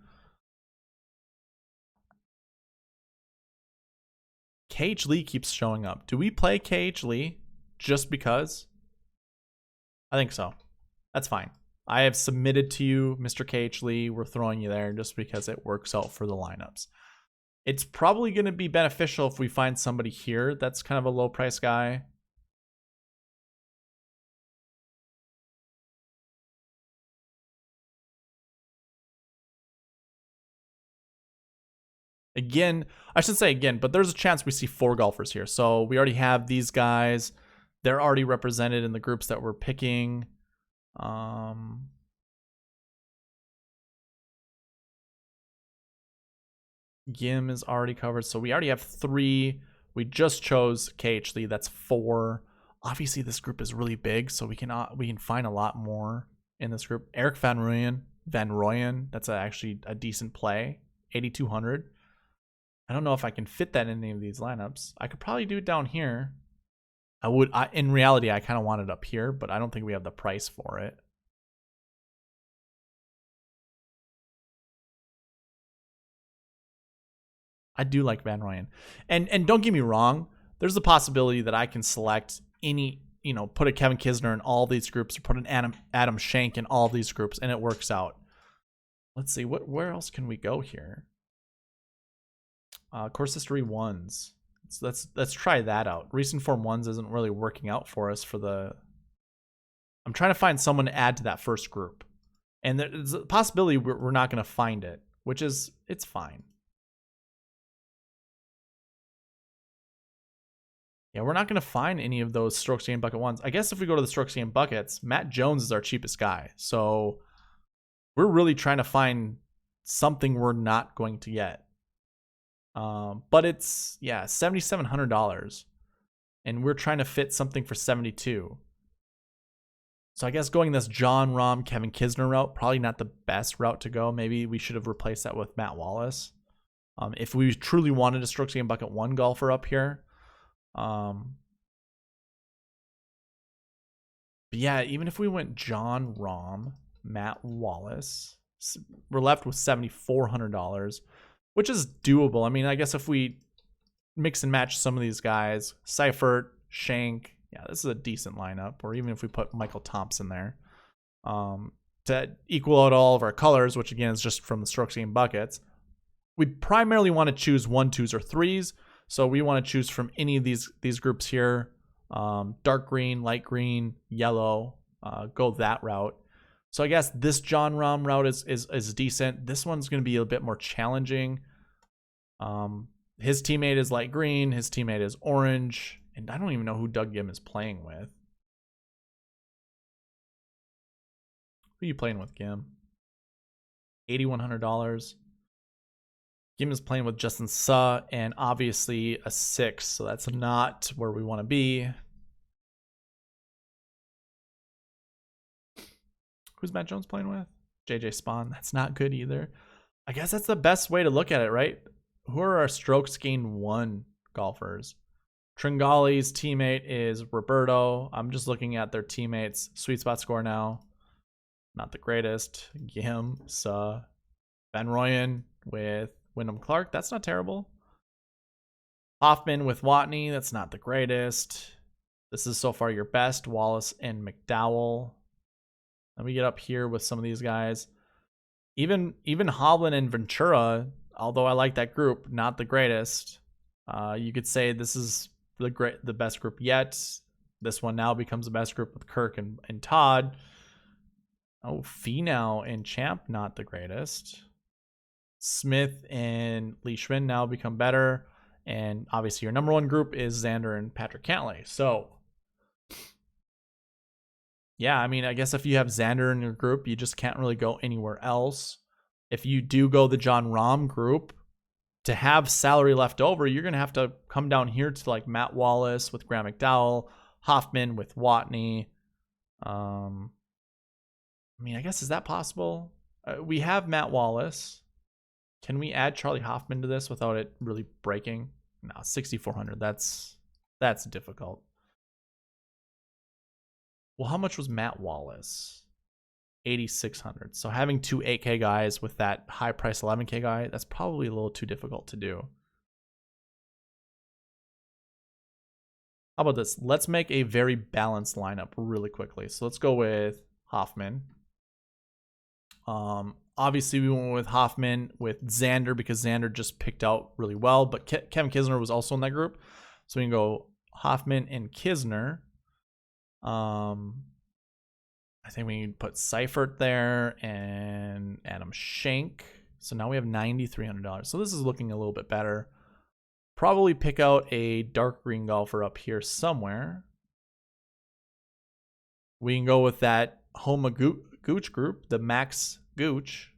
KH Lee keeps showing up. Do we play KH Lee just because? I think so. That's fine. I have submitted to you, Mr. KH Lee. We're throwing you there just because it works out for the lineups. It's probably going to be beneficial if we find somebody here that's kind of a low price guy. Again, I should say again, but there's a chance we see 4 golfers here. So we already have these guys. They're already represented in the groups that we're picking. Gim is already covered. So we already have 3. We just chose KH Lee. That's 4. Obviously, this group is really big, so we can find a lot more in this group. Eric Van Rooyen. That's actually a decent play. 8,200. I don't know if I can fit that in any of these lineups. I could probably do it down here. In reality, I kind of want it up here, but I don't think we have the price for it. I do like Van Rooyen. And don't get me wrong, there's a possibility that I can select any, you know, put a Kevin Kisner in all these groups or put an Adam Schenk in all these groups and it works out. Let's see, where else can we go here? Course history ones. So let's try that out. Recent form ones isn't really working out for us for the. I'm trying to find someone to add to that first group, and there's a possibility we're not going to find it, which is it's fine. Yeah, we're not going to find any of those strokes gained bucket ones. I guess if we go to the strokes gained buckets, Matt Jones is our cheapest guy, so we're really trying to find something we're not going to get. But it's, yeah, $7,700, and we're trying to fit something for 72. So I guess going this John Rahm, Kevin Kisner route, probably not the best route to go. Maybe we should have replaced that with Matt Wallace. If we truly wanted a strokes gained bucket 1 golfer up here. But yeah, even if we went John Rahm, Matt Wallace, we're left with $7,400. Which is doable. I mean, I guess if we mix and match some of these guys, Seifert, Schenk, yeah, this is a decent lineup. Or even if we put Michael Thompson there, to equal out all of our colors, which again is just from the strokes gained buckets, we primarily want to choose 1, 2s, or 3s. So we want to choose from any of these groups here, dark green, light green, yellow, go that route. So I guess this John Rahm route is decent. This one's going to be a bit more challenging. His teammate is light green. His teammate is orange. And I don't even know who Doug Gim is playing with. Who are you playing with, Gim? $8,100. Gim is playing with Justin Suh and obviously a 6. So that's not where we want to be. Who's Matt Jones playing with? JJ Spawn. That's not good either. I guess that's the best way to look at it, right? Who are our strokes gained 1 golfers? Tringali's teammate is Roberto. I'm just looking at their teammates' sweet spot score now. Not the greatest. Gim, Suh, Van Rooyen with Wyndham Clark. That's not terrible. Hoffman with Watney. That's not the greatest. This is so far your best, Wallace and McDowell. Let me get up here with some of these guys. Even Hovland and Ventura, although I like that group, not the greatest. You could say this is the best group yet. This one now becomes the best group with Kirk and Todd. Oh, Finau and Champ, not the greatest. Smith and Leishman now become better. And obviously your number one group is Xander and Patrick Cantlay. So, yeah, I mean, I guess if you have Xander in your group, you just can't really go anywhere else. If you do go the John Rahm group, to have salary left over, you're going to have to come down here to like Matt Wallace with Graham McDowell, Hoffman with Watney. I mean, I guess, is that possible? We have Matt Wallace. Can we add Charlie Hoffman to this without it really breaking? No, 6,400. That's difficult. Well, how much was Matt Wallace? 8,600. So having two 8K guys with that high price 11K guy, that's probably a little too difficult to do. How about this? Let's make a very balanced lineup really quickly. So let's go with Hoffman. Obviously we went with Hoffman with Xander because Xander just picked out really well, but Kevin Kisner was also in that group. So we can go Hoffman and Kisner. I think we can put Seifert there and Adam Schenk. So now we have $9,300. So this is looking a little bit better. Probably pick out a dark green golfer up here somewhere. We can go with that Homa Gooch group, the Max Gooch.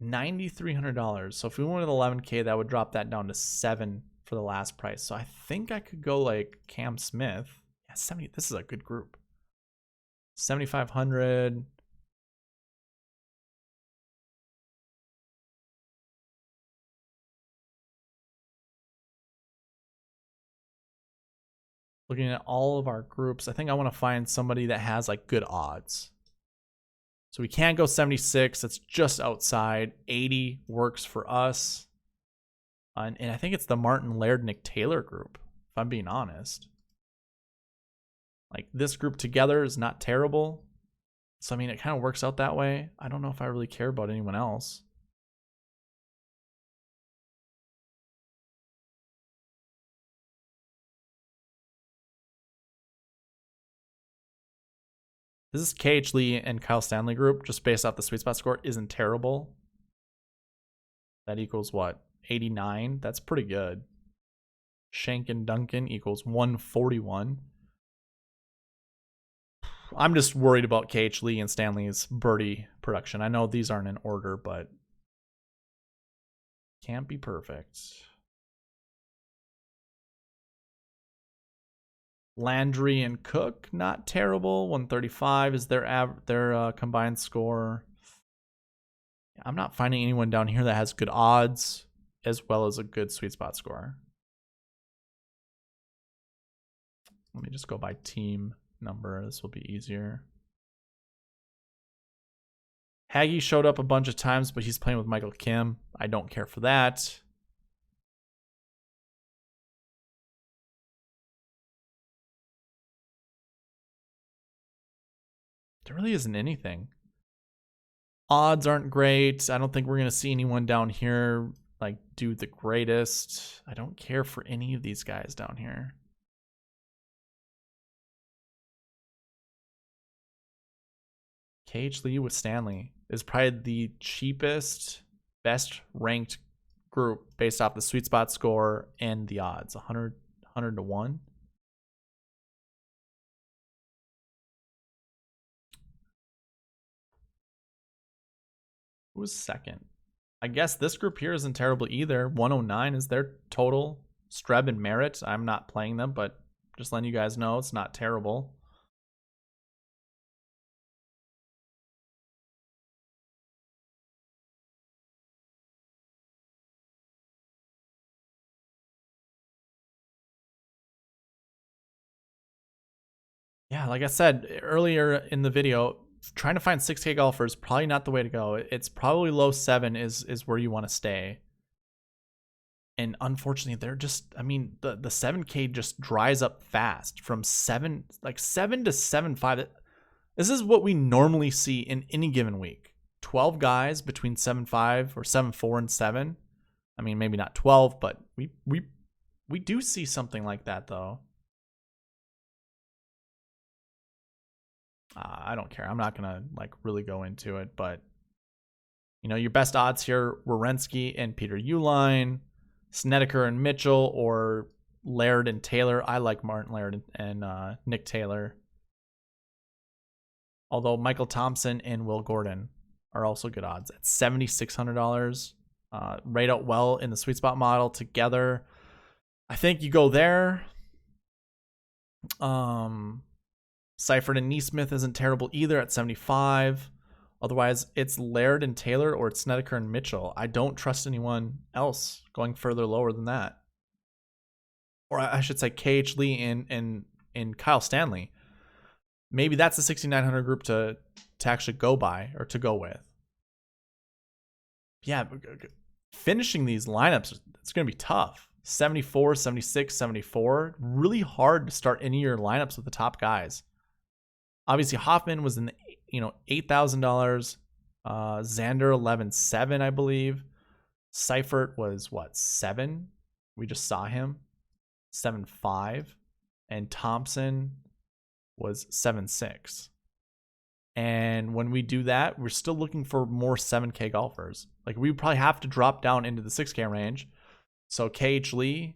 $9,300. So if we went with 11K, that would drop that down to $7,000 for the last price. So I think I could go like Cam Smith. Yeah, 70. This is a good group. 7,500. Looking at all of our groups, I think I want to find somebody that has like good odds. So we can't go 76. That's just outside. 80 works for us. And I think it's the Martin Laird, Nick Taylor group, if I'm being honest. Like, this group together is not terrible. So, I mean, it kind of works out that way. I don't know if I really care about anyone else. This is KH Lee and Kyle Stanley group, just based off the sweet spot score, isn't terrible. That equals what? 89? That's pretty good. Schenk and Duncan equals 141. I'm just worried about KH Lee and Stanley's birdie production. I know these aren't in order, but can't be perfect. Landry and Cook, not terrible. 135 is their combined score. I'm not finding anyone down here that has good odds as well as a good sweet spot score. Let me just go by team number. This will be easier. Haggy showed up a bunch of times, but he's playing with Michael Kim. I don't care for that. There really isn't anything. Odds aren't great. I don't think we're going to see anyone down here like do the greatest. I don't care for any of these guys down here. KH Lee with Stanley is probably the cheapest, best ranked group based off the sweet spot score and the odds. 100 to 1. Who's second? I guess this group here isn't terrible either. 109 is their total. Streb and Merritt, I'm not playing them, but just letting you guys know it's not terrible. Yeah, like I said earlier in the video, trying to find 6K golfers probably not the way to go. It's probably low 7 is where you want to stay. And unfortunately, they're just, I mean, the 7K just dries up fast from 7 to 7.5. This is what we normally see in any given week. 12 guys between 7.5 or 7.4 and 7. I mean, maybe not 12, but we do see something like that though. I don't care. I'm not gonna like really go into it, but you know, your best odds here: Werenski and Peter Uihlein, Snedeker and Mitchell, or Laird and Taylor. I like Martin Laird and Nick Taylor. Although Michael Thompson and Will Gordon are also good odds at $7,600. Rate out well in the sweet spot model together. I think you go there. Seifert and Neesmith isn't terrible either at 75. Otherwise, it's Laird and Taylor or it's Snedeker and Mitchell. I don't trust anyone else going further lower than that. Or I should say KH Lee and Kyle Stanley. Maybe that's the 6,900 group to actually go by or to go with. Yeah, finishing these lineups, it's going to be tough. 74, 76, 74. Really hard to start any of your lineups with the top guys. Obviously, Hoffman was in the, $8,000. Xander 11.7, I believe. Seifert was what, 7? We just saw him 7.5, and Thompson was 7.6. And when we do that, we're still looking for more 7K golfers. Like we probably have to drop down into the 6K range. So KH Lee,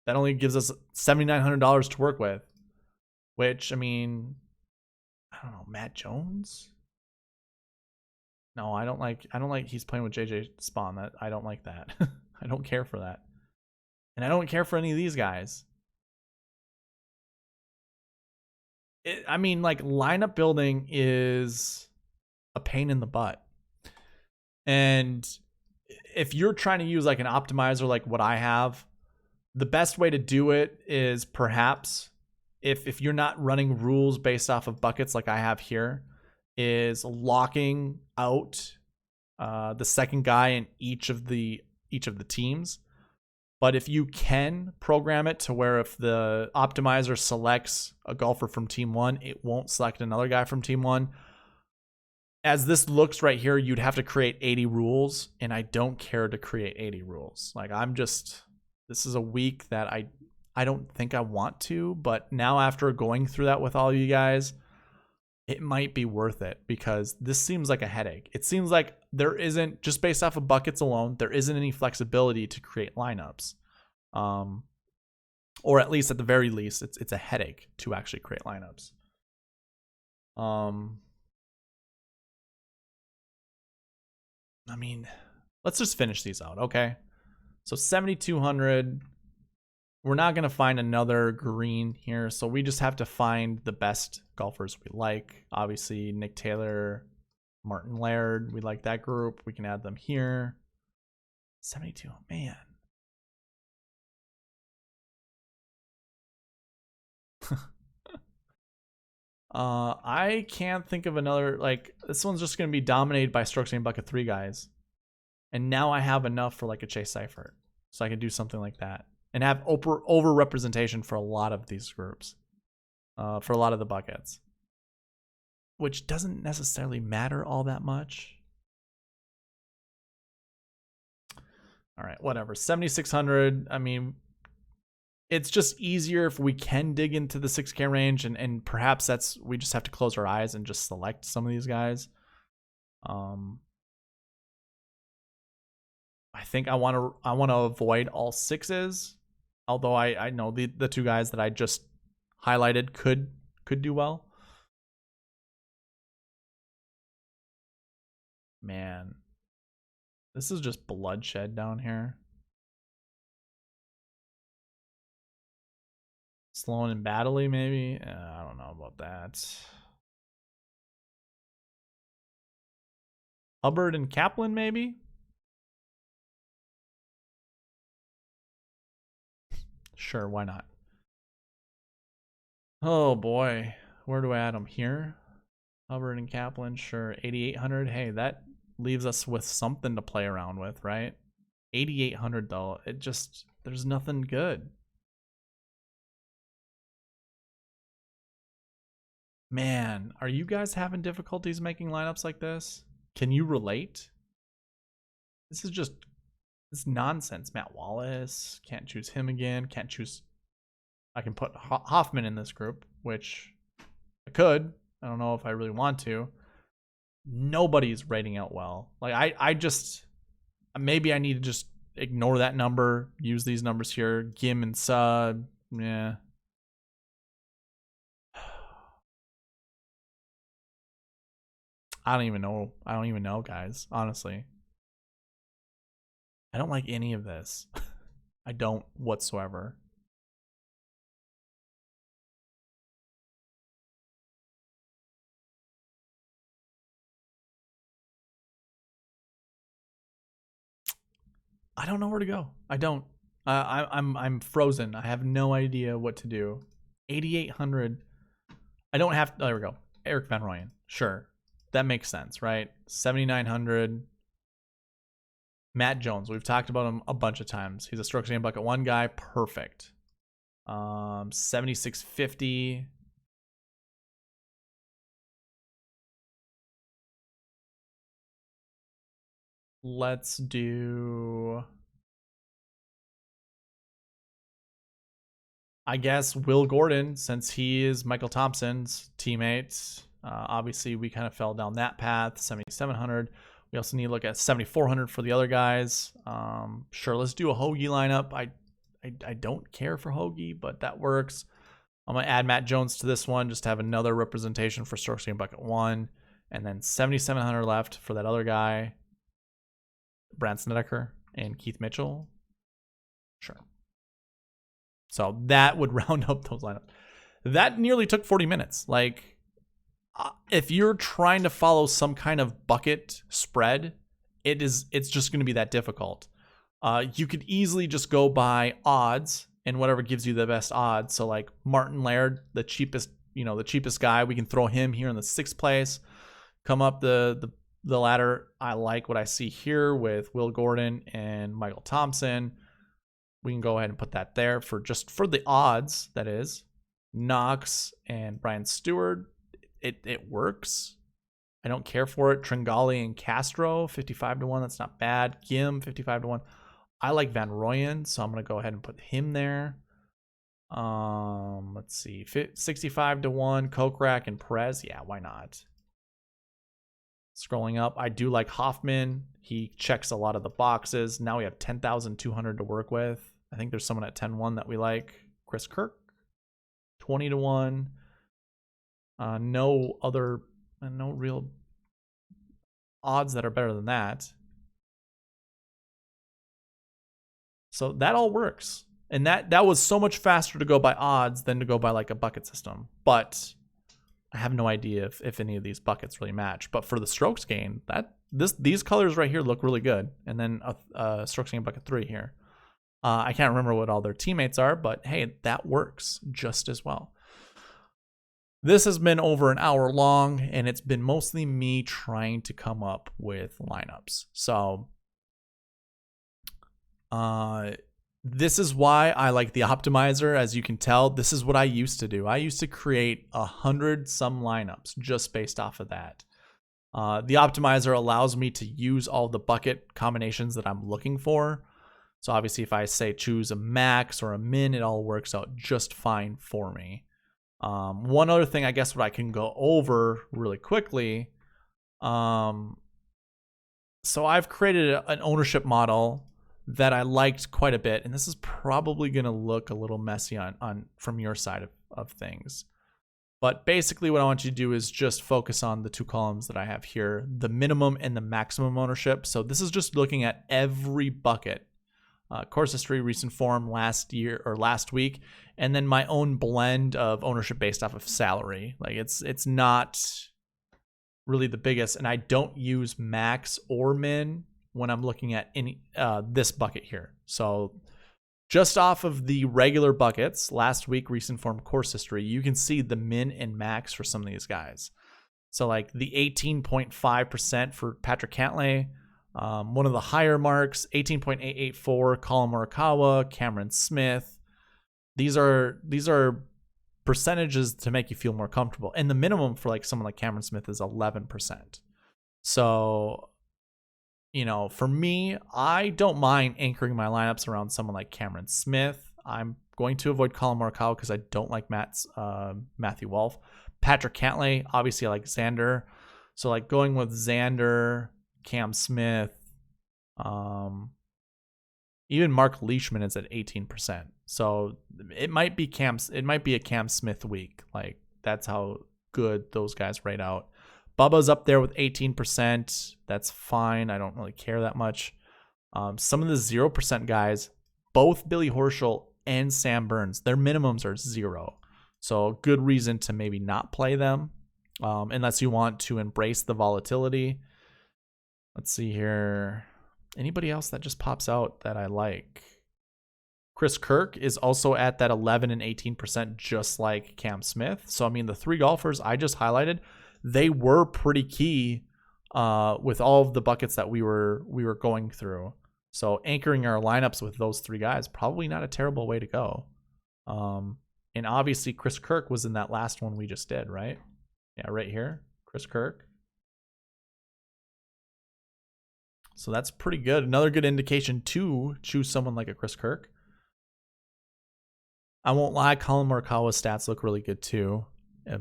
that only gives us $7,900 to work with. Which, I mean, I don't know, Matt Jones? No, I don't like he's playing with JJ Spawn. That I don't like that. I don't care for that. And I don't care for any of these guys. I mean, like, lineup building is a pain in the butt. And if you're trying to use like an optimizer like what I have, the best way to do it is perhaps if you're not running rules based off of buckets like I have here, is locking out the second guy in each of the teams. But if you can program it to where if the optimizer selects a golfer from team 1, it won't select another guy from team 1. As this looks right here, you'd have to create 80 rules, and I don't care to create 80 rules. Like, this is a week that I don't think I want to, but now after going through that with all of you guys, it might be worth it because this seems like a headache. It seems like there isn't, just based off of buckets alone, there isn't any flexibility to create lineups. Or at least at the very least, it's a headache to actually create lineups. I mean, let's just finish these out, okay? So 7,200. We're not going to find another green here, so we just have to find the best golfers we like. Obviously, Nick Taylor, Martin Laird, we like that group. We can add them here. 72, man. I can't think of another, like, this one's just going to be dominated by strokes gained bucket 3 guys. And now I have enough for like a Chase Seifert. So I can do something like that. And have over representation for a lot of these groups. For a lot of the buckets. Which doesn't necessarily matter all that much. All right, whatever. 7,600. I mean, it's just easier if we can dig into the 6K range, and perhaps we just have to close our eyes and just select some of these guys. I think I want to avoid all 6s, although I know the 2 guys that I just highlighted could do well. Man, this is just bloodshed down here. Sloan and Baddeley, maybe? I don't know about that. Hubbard and Kaplan, maybe? Sure, why not? Oh boy, where do I add them? Here? Hubbard and Kaplan, sure. 8,800. Hey, that leaves us with something to play around with, right? 8,800 though. It just, there's nothing good. Man, are you guys having difficulties making lineups like this? Can you relate? This is just, this nonsense. Matt Wallace, can't choose him again. Can't choose, I can put Hoffman in this group, which I could. I don't know if I really want to. Nobody's rating out well. Like I just, maybe I need to just ignore that number, use these numbers here. Gim and Sud, yeah. I don't even know, guys, honestly. I don't like any of this. I don't whatsoever. I don't know where to go. I don't. I'm frozen. I have no idea what to do. 8,800. I don't have. There we go. Eric Van Rooyen. Sure, that makes sense, right? 7,900. Matt Jones. We've talked about him a bunch of times. He's a strokes gained bucket one guy. Perfect. 7,650. Let's do, I guess, Will Gordon, since he is Michael Thompson's teammate. Obviously, we kind of fell down that path. 7,700. We also need to look at 7,400 for the other guys. Sure, let's do a Hoagie lineup. I don't care for Hoagie, but that works. I'm going to add Matt Jones to this one just to have another representation for strokes gained bucket one. And then 7,700 left for that other guy, Brant Snedeker and Keith Mitchell. Sure. So that would round up those lineups. That nearly took 40 minutes. Like, if you're trying to follow some kind of bucket spread, it's just going to be that difficult. You could easily just go by odds and whatever gives you the best odds. So like Martin Laird, the cheapest guy, we can throw him here in the 6th place. Come up the ladder. I like what I see here with Will Gordon and Michael Thompson. We can go ahead and put that there for the odds, that is. Knox and Brian Stewart. It works. I don't care for it. Tringali and Castro, 55-1. That's not bad. Gim, 55-1. I like Van Rooyen, so I'm going to go ahead and put him there. Let's see. 65-1. Kokrak and Perez. Yeah, why not? Scrolling up, I do like Hoffman. He checks a lot of the boxes. Now we have 10,200 to work with. I think there's someone at 10-1 that we like. Chris Kirk, 20-1. No real odds that are better than that. So that all works. And that was so much faster to go by odds than to go by like a bucket system. But I have no idea if any of these buckets really match. But for the strokes gain, these colors right here look really good. And then a strokes gain bucket 3 here. I can't remember what all their teammates are, but hey, that works just as well. This has been over an hour long, and it's been mostly me trying to come up with lineups. So this is why I like the optimizer. As you can tell, this is what I used to do. I used to create 100 some lineups just based off of that. The optimizer allows me to use all the bucket combinations that I'm looking for. So obviously if I say choose a max or a min, it all works out just fine for me. One other thing, I guess, what I can go over really quickly. So I've created an ownership model that I liked quite a bit, and this is probably going to look a little messy on from your side of things. But basically what I want you to do is just focus on the 2 columns that I have here, the minimum and the maximum ownership. So this is just looking at every bucket. Course history, recent form, last year or last week, and then my own blend of ownership based off of salary. Like it's not really the biggest, and I don't use max or min when I'm looking at any this bucket here. So just off of the regular buckets, last week, recent form, course history, you can see the min and max for some of these guys. So like the 18.5% for Patrick Cantlay, One of the higher marks, 18.884, Colin Morikawa, Cameron Smith. These are percentages to make you feel more comfortable. And the minimum for like someone like Cameron Smith is 11%. So, you know, for me, I don't mind anchoring my lineups around someone like Cameron Smith. I'm going to avoid Colin Morikawa because I don't like Matthew Wolff. Patrick Cantlay, obviously I like Xander. So like going with Xander, Cam Smith, even Mark Leishman is at 18%. So it might be a Cam Smith week. Like that's how good those guys rate out. Bubba's up there with 18%. That's fine. I don't really care that much. Some of the 0% guys, both Billy Horschel and Sam Burns, their minimums are 0. So good reason to maybe not play them unless you want to embrace the volatility. Let's see here. Anybody else that just pops out that I like? Chris Kirk is also at that 11 and 18%, just like Cam Smith. So, I mean, the 3 golfers I just highlighted, they were pretty key with all of the buckets that we were going through. So anchoring our lineups with those 3 guys, probably not a terrible way to go. And obviously Chris Kirk was in that last one we just did, right? Yeah, right here, Chris Kirk. So that's pretty good. Another good indication to choose someone like a Chris Kirk. I won't lie, Colin Morikawa's stats look really good too,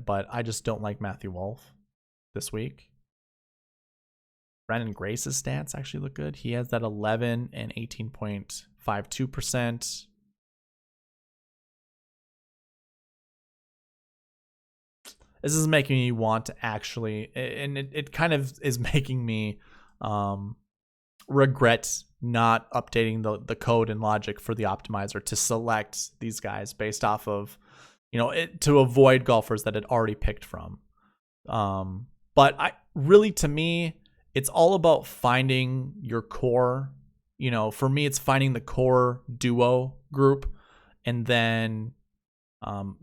but I just don't like Matthew Wolff this week. Brandon Grace's stats actually look good. He has that 11 and 18.52%. This is making me want to actually, and it kind of is making me regret not updating the code and logic for the optimizer to select these guys based off of, you know, to avoid golfers that had already picked from. But to me, it's all about finding your core. You know, for me, it's finding the core duo group and then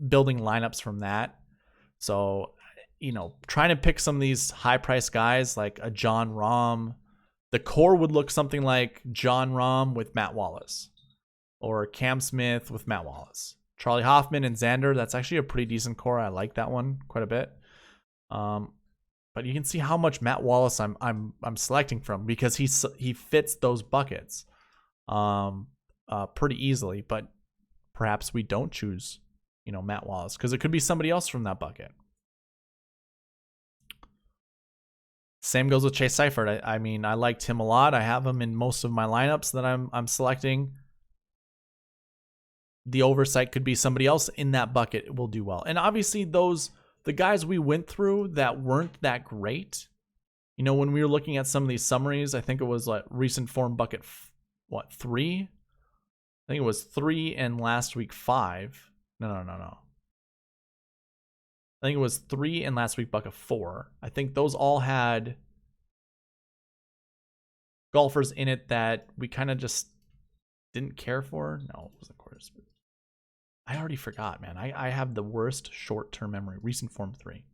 building lineups from that. So, you know, trying to pick some of these high price guys like a John Rahm, the core would look something like John Rahm with Matt Wallace or Cam Smith with Matt Wallace. Charlie Hoffman and Xander, that's actually a pretty decent core. I like that one quite a bit. But you can see how much Matt Wallace I'm selecting from because he fits those buckets pretty easily. But perhaps we don't choose, you know, Matt Wallace because it could be somebody else from that bucket. Same goes with Chase Seifert. I mean, I liked him a lot. I have him in most of my lineups that I'm selecting. The oversight could be somebody else in that bucket will do well. And obviously the guys we went through that weren't that great, you know, when we were looking at some of these summaries, I think it was like recent form bucket, 3? I think it was 3 and last week 5. No. I think it was 3 and last week bucket 4. I think those all had golfers in it that we kind of just didn't care for. No, it wasn't Quarters. I already forgot, man. I have the worst short-term memory. Recent form 3.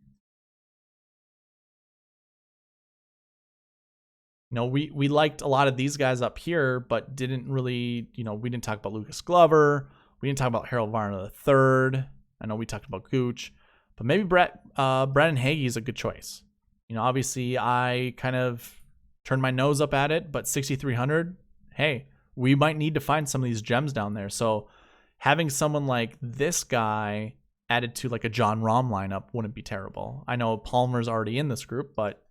No, we liked a lot of these guys up here, but didn't really, you know, we didn't talk about Lucas Glover. We didn't talk about Harold Varner III. I know we talked about Gooch. But maybe Brandon Hagee is a good choice. You know, obviously I kind of turned my nose up at it, but 6,300, hey, we might need to find some of these gems down there. So having someone like this guy added to like a John Rahm lineup wouldn't be terrible. I know Palmer's already in this group, but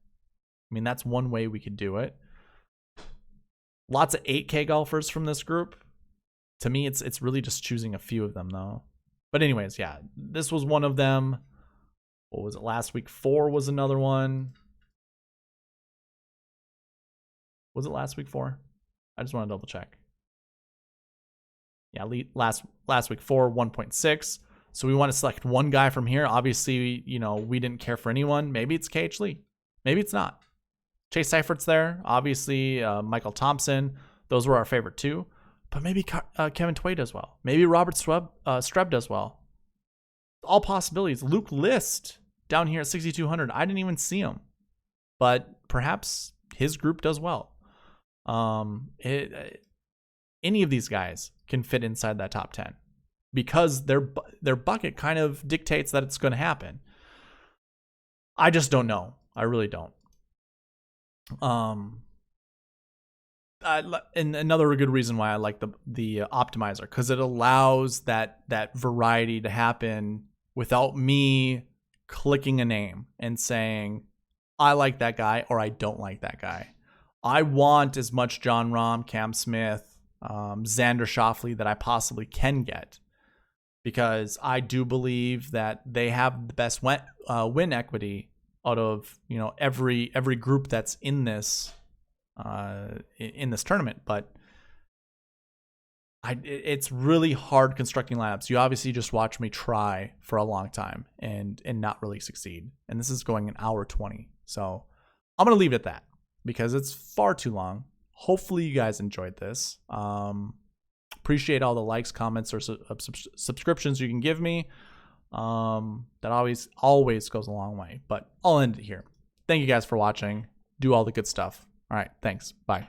I mean, that's one way we could do it. Lots of 8K golfers from this group. To me, it's really just choosing a few of them though. But anyways, yeah, this was one of them. What was it? Last week 4 was another one. Was it last week 4? I just want to double check. Yeah, last week 4, 1.6. So we want to select one guy from here. Obviously, you know, we didn't care for anyone. Maybe it's KH Lee. Maybe it's not. Chase Seifert's there. Obviously, Michael Thompson. Those were our favorite too. But maybe Kevin Tway does well. Maybe Robert Streb does well. All possibilities. Luke List down here at 6,200. I didn't even see him. But perhaps his group does well. Any of these guys can fit inside that top 10 because their bucket kind of dictates that it's going to happen. I just don't know. I really don't. And another good reason why I like the optimizer, because it allows that variety to happen without me clicking a name and saying I like that guy or I don't like that guy. I want as much John Rahm, Cam Smith, Xander Schauffele that I possibly can get, because I do believe that they have the best win equity out of every group that's in this tournament. But it's really hard constructing lineups. You obviously just watch me try for a long time and not really succeed. And this is going an hour 20. So I'm going to leave it at that because it's far too long. Hopefully you guys enjoyed this. Appreciate all the likes, comments, or subscriptions you can give me. That always goes a long way. But I'll end it here. Thank you guys for watching. Do all the good stuff. All right. Thanks. Bye.